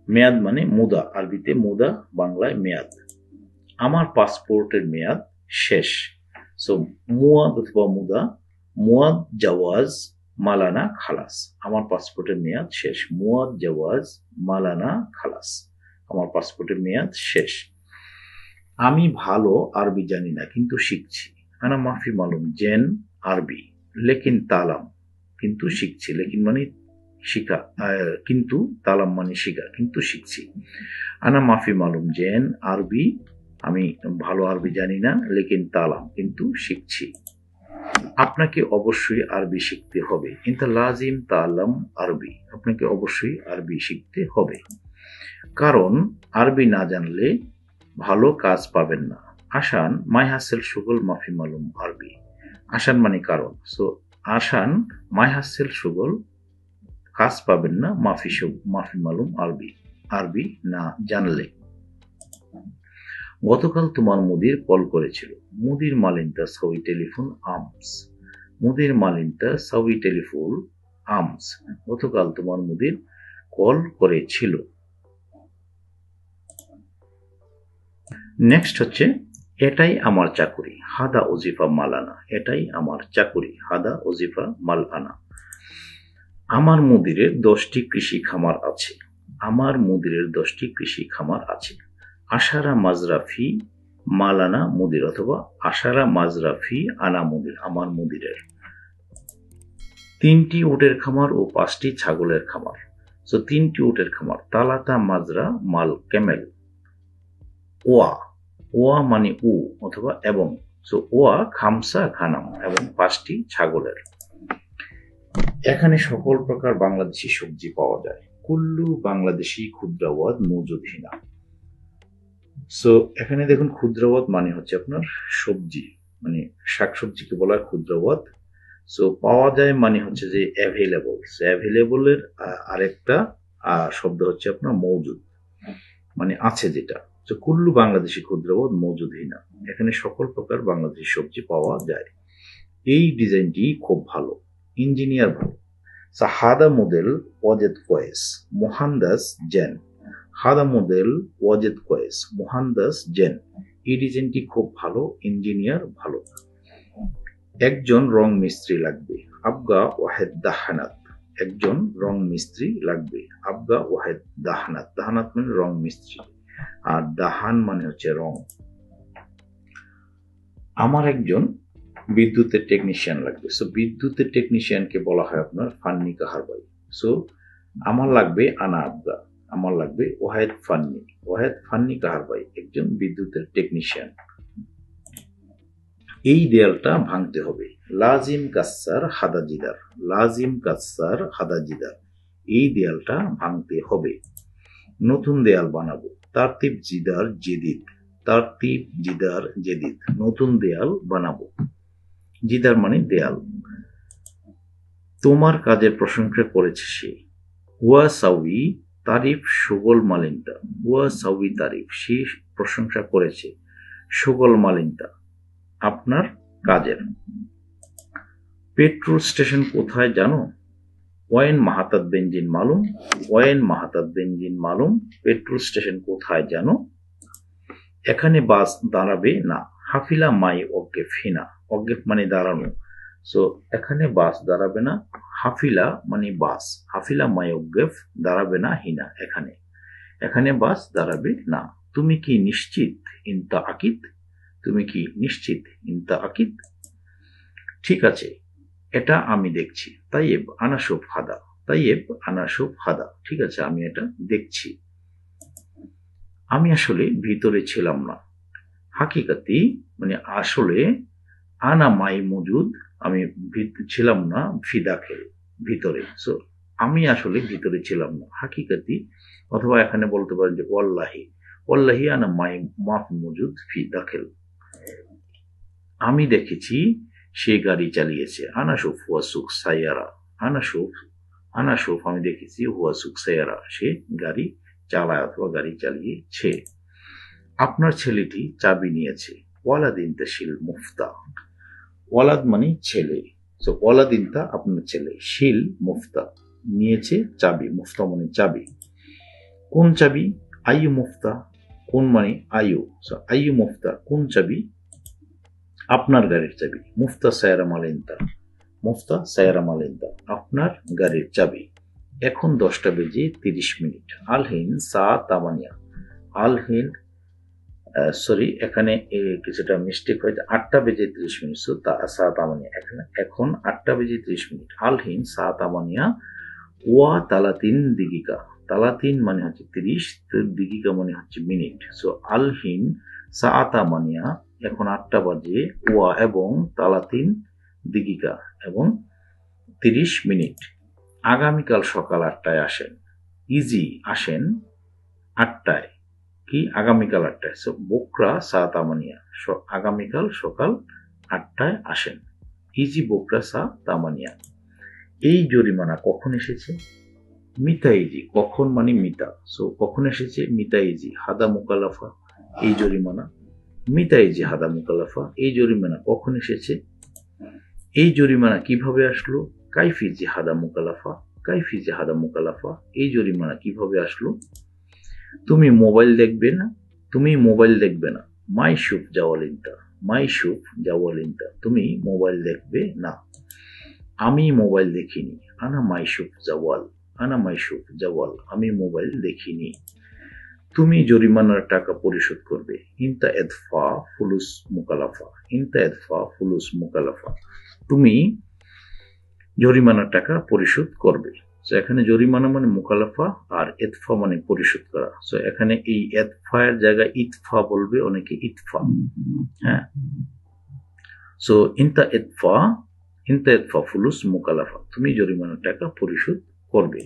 মেয়াদ মানে মুদা, আরবিতে মুদা, বাংলায় মেয়াদ। আমার পাসপোর্টের মেয়াদ শেষ। সো মুয়াদ অথবা মুদা, মুয়াদ জাওয়াজ মালানা খালাস, আমার পাসপোর্টের মেয়াদ শেষ। মুয়াদ জাওয়াজ মালানা খালাস, আমার পাসপোর্টের মেয়াদ শেষ। আমি ভালো আরবি জানি না কিন্তু শিখছি। আনা মাফি মালুম জেন আরবি লেকিন তালাম, কিন্তু শিখছি। লেকিন মানে শিখা, কিন্তু তালাম মানে শিখা, কিন্তু শিখছি। আনা মাফি মালুম জেন আরবি, আমি ভালো আরবি জানি না, লেকিন তালাম, কিন্তু শিখছি। আপনাকে অবশ্যই আরবি শিখতে হবে। ইনতা লাজিম তালাম আরবি, আপনাকে অবশ্যই আরবি শিখতে হবে, কারণ আরবি না জানলে ভালো কাজ পাবেন না। আসান মাই হাসেল সুগল মাফি মালুম আরবি, আসান মানে কারণ। সো আসান মাই হাসেল সুগল, কাজ পাবেন না, মাফি মালুম আরবি, আরবি না জানলে। গতকাল তোমার মুদির কল করেছিল। মুদির মালিনতা সাউই টেলিফোন আমস, মুদির মালিনতা সাউই টেলিফোন আমস, গতকাল তোমার মুদির কল করেছিল। নেক্সট হচ্ছে এটাই আমার চাকুরি, হাদা ওজিফা মালানা, এটাই আমার চাকুরি, হাদা ওজিফা মালানা। আমার মুদিরের 10টি কৃষি খামার আছে, আমার মুদিরের 10টি কৃষি খামার আছে। আশারা মাজরাফি মালানা মুদির, অথবা আশারা মাজরাফি আনা মুদির, আমার মুদিরের। 3টি উটের খামার ও 5টি ছাগলের খামার। সো 3টি উটের খামার, তালাতা মাজরা মাল ক্যামেল, ওয়া, ওয়া মানে উ অথবা এবং। সো ওয়া খামসা খানাম, এবং 5টি ছাগলের। এখানে সকল প্রকার বাংলাদেশি সবজি পাওয়া যায়। কুল্লু বাংলাদেশি ক্ষুদ্রাওয়াদ মজুদ হিনা। সো এখানে দেখুন ক্ষুদ্রাওয়াদ মানে হচ্ছে আপনার সবজি, মানে শাকসবজিকে বলা হয় ক্ষুদ্রাওয়াদ। সো পাওয়া যায় মানে হচ্ছে যে অ্যাভেলেবল, অ্যাভেলেবলের আরেকটা শব্দ হচ্ছে আপনার মজুদ, মানে আছে যেটা। তো কুল্লু বাংলাদেশি ক্ষুদ্রাওয়াদ মজুদ হিনা, এখানে সকল প্রকার বাংলাদেশি সবজি পাওয়া যায়। এই ডিজাইনটি খুব ভালো, ইঞ্জিনিয়ার ভালো। হাদা মডেল ওয়াজেদ কোয়েস মোহান্দাস জেন, হাদা মডেল ওয়াজেদ কোয়েস মোহান্দাস জেন, এই ডিজাইনটি খুব ভালো, ইঞ্জিনিয়ার ভালো। একজন রং মিস্ত্রি লাগবে, আবগা ওয়াহেদ দাহানাত, একজন রং মিস্ত্রি লাগবে, আবগা ওয়াহেদ দাহানাত, দাহানাত মানে রং মিস্ত্রি, আর দাহান মানে হচ্ছে রং। আমার একজন বিদ্যুতের টেকনিশিয়ান লাগবে। সো বিদ্যুতের টেকনিশিয়ানকে বলা হয় আপনার ফান্নি কাহারবাই। সো আমার লাগবে আনা আবগা, আমার লাগবে ওয়াহেদ ফান্নি, ওয়াহেদ ফান্নি কাহারবাই, একজন বিদ্যুতের টেকনিশিয়ান। এই দেয়ালটা ভাঙতে হবে। লাজিম কাসার হাদাজিদার, লাজিম কাসার হাদাজিদার, এই দেয়ালটা ভাঙতে হবে। নতুন দেয়াল বানাবো। তারতিব জিদার জেদিদ, তারতিব জিদার জেদিদ, নতুন দেয়াল বানাবো। জিদার মানে দেয়াল। তোমার কাজের প্রশংসা করেছে সে। ওয়া সাউই তারিফ সুগল মালিনতা, ওয়া সাউই তারিফ, সে প্রশংসা করেছে সুগল মালিনতা, আপনার কাজের। পেট্রোল স্টেশন কোথায় জানো? When মাহাতাত benzene Malum, when মাহাতাত benzene Malum, petrol station কোথায় জানো? এখানে বাস দাঁড়াবে না। হাফিলা মাই অজ্ঞেফ হিনা, অজ্ঞেফ মানে দাঁড়ানো। সো এখানে বাস দাঁড়াবে না, হাফিলা মানে বাস, হাফিলা মাই অজ্ঞেফ দাঁড়াবে না হিনা, এখানে, এখানে বাস দাঁড়াবে না। তুমি কি নিশ্চিত? ইনতা আকিদ, তুমি কি নিশ্চিত? ইনতা আকিদ, ঠিক আছে এটা আমি দেখছি। তাইয়েব আনাসুফ হাদা, তাইয়েব আনাসুফ হাদা, ঠিক আছে আমি এটা দেখছি। আমি আসলে ভিতরে ছিলাম না। হাকিকাতি মানে আসলে, আনা মাই মজুদ, আমি ছিলাম না, ফিদাখেল ভিতরে। সো আমি আসলে ভিতরে ছিলাম না, হাকিকাতি, অথবা এখানে বলতে পারেন যে ওয়াল্লাহি, ওয়াল্লাহি আনা মাই মাফ মজুদ ফি দাখেল, আমি দেখেছি সে গাড়ি চালিয়েছে। আনাসুফ হুয়া সুক সাইয়ারা, আনাসুফ, আনাসুফ আমি দেখেছি, হুয়া সুক সাইয়ারা, সে গাড়ি চালায় অথবা গাড়ি চালিয়েছে। আপনার ছেলেটি চাবি নিয়েছে। ওয়ালাদিন তাশিল মুফতা, ওয়ালাদ মানে ছেলে। সো ওয়ালাদিনতা আপনার ছেলে, শিল মুফতা নিয়েছে চাবি, মুফতা মানে চাবি। কোন চাবি? আইয়ু মুফতা। কোন মানে আইয়ু, সো আইয়ু মুফতা, কোন চাবি? আপনার গাড়ির চাবি। মুফতা সায়ারা মালিন্তা, মুফতা সায়ারা মালিন্তা, আপনার গাড়ির চাবি। এখন 10টা বেজে 30 মিনিট। আলহিন সা তামানিয়া। আলহিন সরি, এখানে কিছুটা মিস্টেক হয়েছে, 8টা বেজে 30 মিনিট। সো সা তামানিয়া, এখন 8টা বেজে 30 মিনিট। আলহিন সা তামানিয়া ওয়া তালাতিন দিগিকা। তালাতিন মানে হচ্ছে 30, তো দিগিকা মানে হচ্ছে মিনিট। সো আলহিন সা তামানিয়া, এখন 8টা বাজে, ওয়া এবং তালাতিন দিগিকা এবং 30 মিনিট। আগামীকাল সকাল 8টায় আসেন। ইজি আসেন 8টায়, কি আগামীকাল 8টায়। সো বোকরা সা তামানিয়া, আগামীকাল সকাল 8টায় আসেন। ইজি বোকরা সা তামানিয়া। এই জরিমানা কখন এসেছে? মিতা ইজি, কখন মানে মিতা। সো কখন এসেছে? মিতা ইজি হাদা মুকালাফা, এই জরিমানা। মিতা ইজি হাদা মুকালাফা, এই জরিমানা কখন এসেছে? এই জরিমানা কিভাবে আসলো? কাইফিজি হাদা মুকালাফা, কাইফিজি হাদা মুকালাফা, এই জরিমানা কিভাবে আসলো? তুমি মোবাইল দেখবে না, তুমি মোবাইল দেখবে না। মাইশুফ জাওয়ালিন্তা, মাইশুফ জাওয়ালিন্তা, তুমি মোবাইল দেখবে না। আমি মোবাইল দেখিনি। আনা মাইশুফ জাওয়াল, আনা মাইশুফ জাওয়াল, আমি মোবাইল দেখিনি। তুমি জরিমানার টাকা পরিশোধ করবে। ইনতা এদফা ফুলুস মুকালাফা, ইনতা এদফা ফুলুস মুকালাফা, তুমি জরিমানার টাকা পরিশোধ করবে। সো এখানে জরিমানা মানে মুকালাফা, আর এদফা মানে পরিশোধ করা। সো এখানে এই এদফা এর জায়গায় ইতফা বলবে, অনেকে ইতফা। হ্যাঁ, সো ইনতা এদফা ফুলুস মুকালাফা, তুমি জরিমানার টাকা পরিশোধ করবে।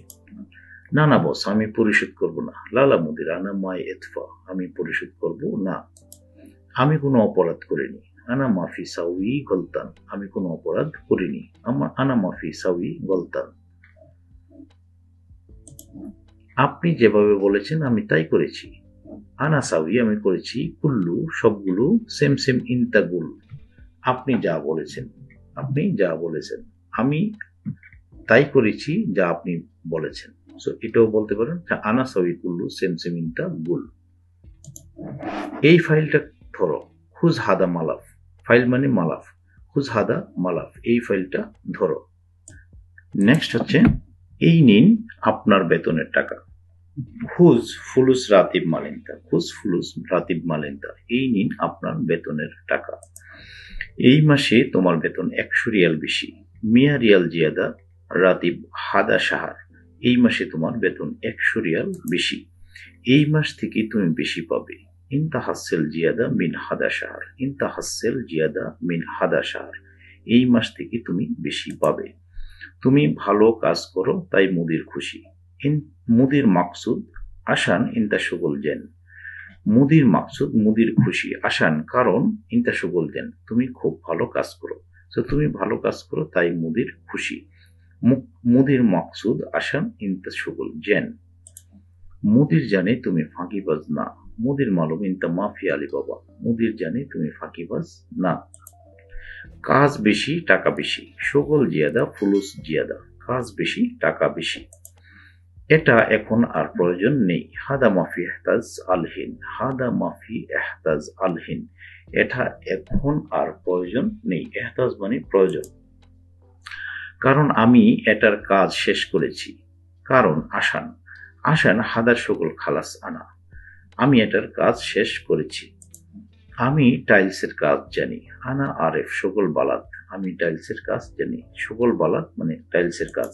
না না বস, আমি পরিশোধ করব না। লালা মুদির আনা মাই এদফা, আমি পরিশোধ করব না। আমি কোনো অপরাধ করিনি। আনা মাফি সাউই গলতান, আমি কোনো অপরাধ করিনি। আনা মাফি সাউই গলতান। আপনি যেভাবে বলেছেন আমি তাই করেছি। আনা সাউই, আমি করেছি। কুল্লু, সবগুলো। সেম সেম ইন্তাগুল, আপনি যা বলেছেন, আপনি যা বলেছেন। আমি তাই করেছি যা আপনি বলেছেন। সো এটাও বলতে পারেন আনা সাউই কুল্লু সেম সেম ইন্তাগুল। এই ফাইলটা ধরো। খুজ হাদা মালাফ, ফাইল মানে মালাফ। খুজ হাদা মালাফ, এই ফাইলটা ধরো। নেক্সট হচ্ছে এই নিন আপনার বেতনের টাকা। খুজ ফুলুস রাতিব মালিন্তা, খুজ ফুলুস রাতিব মালিন্তা, এই নিন আপনার বেতনের টাকা। এই মাসে তোমার বেতন 100 রিয়াল বেশি। মিয়া রিয়াল জিয়াদা রাতিব হাদা সাহার, এই মাসে তোমার বেতন 100 রিয়াল বেশি। এই মাস থেকে তুমি বেশি পাবে। ইনতা হাসেল জিয়াদা মিন হাদা সাহার, ইনতা হাসেল জিয়াদা মিন হাদা সাহার, এই মাস থেকে তুমি বেশি পাবে। তুমি ভালো কাজ করো তাই মুদির খুশি। মুদির মাকসুদ আসান ইনতা সুগল জেন, মুদির মাকসুদ মুদির খুশি, আসান কারণ, ইনতা সুগল জেন তুমি খুব ভালো কাজ করো। তো তুমি ভালো কাজ করো তাই মুদির খুশি। মুদির মাকসুদ আসান ইনতা সুগল জেন। মুদির জানে তুমি ফাঁকিবাজ না। মুদির মালুম ইনতা মাফি আলী বাবা, মুদির জানে তুমি ফাঁকিবাজ না। কাজ বেশি টাকা বেশি। সুগল জিয়াদা ফুলুস জিয়াদা, কাজ বেশি টাকা বেশি। এটা এখন আর প্রয়োজন নেই। হাদা মাফি এহতাজ আলহিন, হাদা মাফি এহতাজ আলহিন, এটা এখন আর প্রয়োজন নেই। এহতাজ মানে প্রয়োজন। কারণ আমি এটার কাজ শেষ করেছি। কারণ আসান, আসান হাদার সকল খালাস আনা, আমি এটার কাজ শেষ করেছি। আমি টাইলসের কাজ জানি। আনা আরেফ সকল বালাত, আমি টাইলসের কাজ জানি। সকল বালাত মানে টাইলসের কাজ,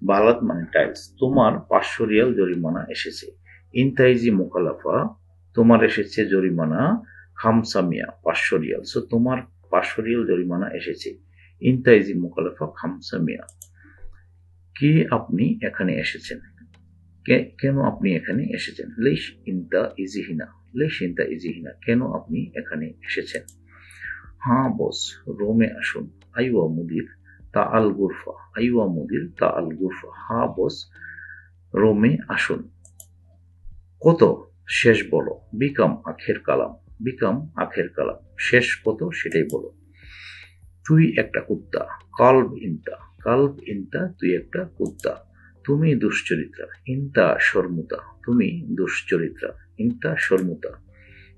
বালাত মানে টাইলস। তোমার 500 রিয়াল জরিমানা এসেছে। ইনতাইজি মোকালাফা, তোমার এসেছে জরিমানা। খামসামিয়া 500 রিয়াল, সো তোমার 500 রিয়াল জরিমানা এসেছে। ইনতাইজি মোকালাফা খামসামিয়া। কে আপনি এখানে এসেছেন? কেন আপনি এখানে এসেছেন? লেশ ইনতা ইজিহিনা, লেশ ইনতা ইজিহিনা, কেন আপনি এখানে এসেছেন? হ্যাঁ বস, রোমে আসুন। আইওয়া মুদির তা আল গুরফা, আইওয়া মুদির তা আল গুরফা, হ্যাঁ বস রোমে আসুন। কত? শেষ বলো। বিকাম আখের কালাম, বিকাম আখের কালাম, শেষ কত সেটাই বলো। তুই একটা কুত্তা। কালব ইনতা, কালব ইনতা, তুই একটা কুত্তা। তুমি দুশ্চরিত্রা, ইন্তা শর্মুতা, তুমি দুশ্চরিত্রা, ইন্তা শর্মুতা।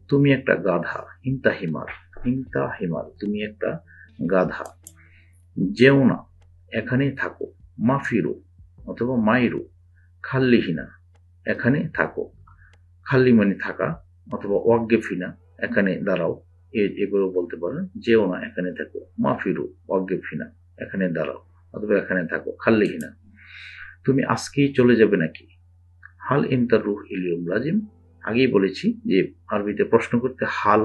তুমি একটা গাধা, ইন্তা হিমার, ইন্তা হিমার, তুমি একটা গাধা। যেও না, এখানে থাকো, মাফিরু অথবা মাইরু, খাল্লিহিনা, এখানে থাকো, খাল্লি মানে থাকা, অথবা ওয়াগ্গেফিনা, এখানে দাঁড়াও, এগুলো বলতে পারেন। যেও না, এখানে থাকো, মাফিরু, ওয়াগ্গেফিনা, এখানে দাঁড়াও, অথবা এখানে থাকো, খাল্লিহিনা। তুমি আজকেই চলে যাবে নাকি? হাল ইন্তার রুহ ইলিয়ম লাজিম। আগেই বলেছি যে আরবিতে প্রশ্ন করতে হাল,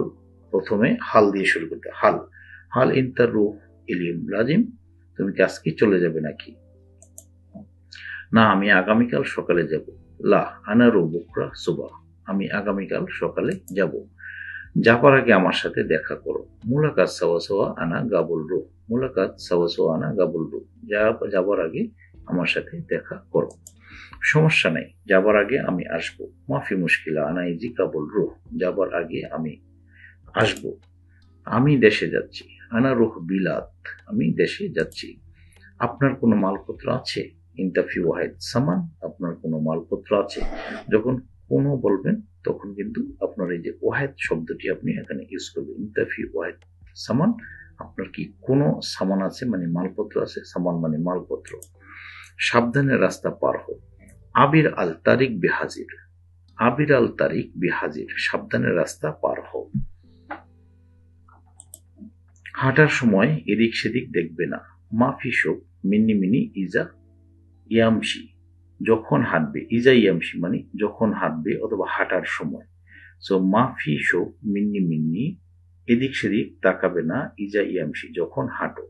প্রথমে হাল দিয়ে শুরু করতে, হাল, হাল ইন্তার রুহ ইলিয়ম লাজিম, তুমি কি আজকেই চলে যাবে নাকি? না, আমি আগামীকাল সকালে যাব। লা আনারু বুকরা সুবা, আমি আগামীকাল সকালে যাব। যাবার আগে আমার সাথে দেখা করো। মুলাকাত সাওয়া সাওয়া আনা গাবুল রুহ, মুলাকাত সাওয়া সাওয়া আনা গাবুল রুহ, যাবার আগে আমার সাথে দেখা করো। সমস্যা নেই, যাবার আগে আমি আসবো। মাফি মুশকিলা আনা ইজি কাবুল রুহ, যাবার আগে আমি আসবো। আমি দেশে যাচ্ছি। আনা রুহ বিলাত, আমি দেশে যাচ্ছি। আপনার কোনো মালপত্র আছে? ইন্তাফি ওয়াহেদ সামান, আপনার কোনো মালপত্র আছে? যখন কোনো বলবেন তখন কিন্তু আপনার এই যে ওয়াহেদ শব্দটি আপনি এখানে ইউজ করবেন। ইন্তাফি ওয়াহেদ সামান, আপনার কি কোনো সামান আছে মানে মালপত্র আছে, সামান মানে মালপত্র। সাবধানে রাস্তা পার হোক। আবির আল তারিক বিহাজির, আবির আল তারিক বিহাজির, সাবধানে রাস্তা পার হোক। হাঁটার সময় এদিক সেদিক দেখবে না। মাফি শোক মিন্নি মিনি ইজা ইয়ামশি, যখন হাঁটবে, ইজা ইয়ামশি মানে যখন হাঁটবে অথবা হাঁটার সময়। সো মাফি শোক মিন্নি মিন্নি, এদিক সেদিক তাকাবে না, ইজা ইয়ামশি, যখন হাঁটো।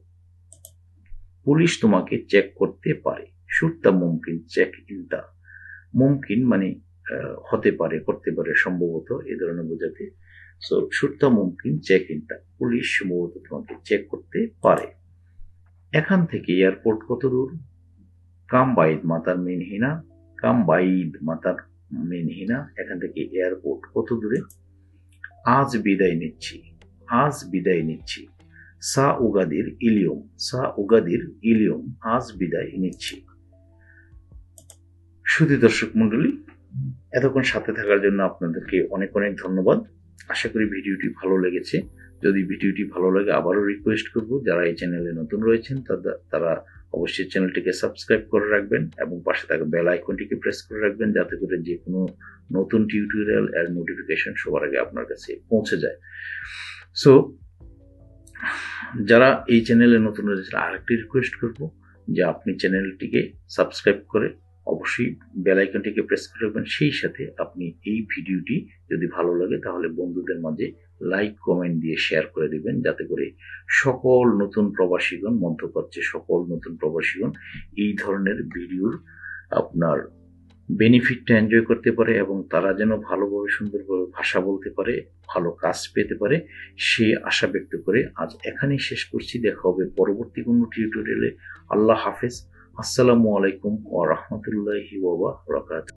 পুলিশ তোমাকে চেক করতে পারে। সুরতা মুমকিন চেক ইনতা, মুমকিন মানে হতে পারে, করতে পারে, সম্ভবত, এই ধরনের বোঝাতে। সো সুরতা মুমকিন চেক ইনতা, পুলিশ সম্ভবত তোমাকে চেক করতে পারে। এখান থেকে এয়ারপোর্ট কত দূর? কাম বাইদ মাতার মিনহিনা, কাম বাইদ মাতার মিনহিনা, এখান থেকে এয়ারপোর্ট কত দূরে? আজ বিদায় নিচ্ছি, আজ বিদায় নিচ্ছি। সা উগাদির ইলিয়ম, সা উগাদির ইলিয়ম, আজ বিদায় নিচ্ছি। সুধী দর্শক মন্ডলী, এতক্ষণ সাথে থাকার জন্য আপনাদেরকে অনেক অনেক ধন্যবাদ। আশা করি ভিডিওটি ভালো লেগেছে। যদি ভিডিওটি ভালো লাগে, আবারও রিকোয়েস্ট করব, যারা এই চ্যানেলে নতুন রয়েছেন তারা অবশ্যই চ্যানেলটিকে সাবস্ক্রাইব করে রাখবেন এবং পাশে থাকা বেল আইকনটিকে প্রেস করে রাখবেন, যাতে করে যে কোনো নতুন টিউটোরিয়াল এর নোটিফিকেশন সবার আগে আপনার কাছে পৌঁছে যায়। সো যারা এই চ্যানেলে নতুন রয়েছেন, আরেকটি রিকোয়েস্ট করব যে আপনি চ্যানেলটিকে সাবস্ক্রাইব করে অবশ্যই বেল আইকনটিকে প্রেস করে রাখবেন। সেই সাথে আপনি এই ভিডিওটি যদি ভালো লাগে তাহলে বন্ধুদের মাঝে লাইক কমেন্ট দিয়ে শেয়ার করে দিবেন, যাতে করে সকল নতুন প্রবাসীগণ, মধ্যপ্রাচ্যের সকল নতুন প্রবাসীগণ এই ধরনের ভিডিওর আপনার বেনিফিটটা এনজয় করতে পারে এবং তারা যেন ভালোভাবে সুন্দরভাবে ভাষা বলতে পারে, ভালো কাজ পেতে পারে, সে আশা ব্যক্ত করে আজ এখানেই শেষ করছি। দেখা হবে পরবর্তী কোনো টিউটোরিয়ালে। আল্লাহ হাফেজ। আসসালামু আলাইকুম ওয়া রাহমাতুল্লাহি ওয়া বারাকাতুহু।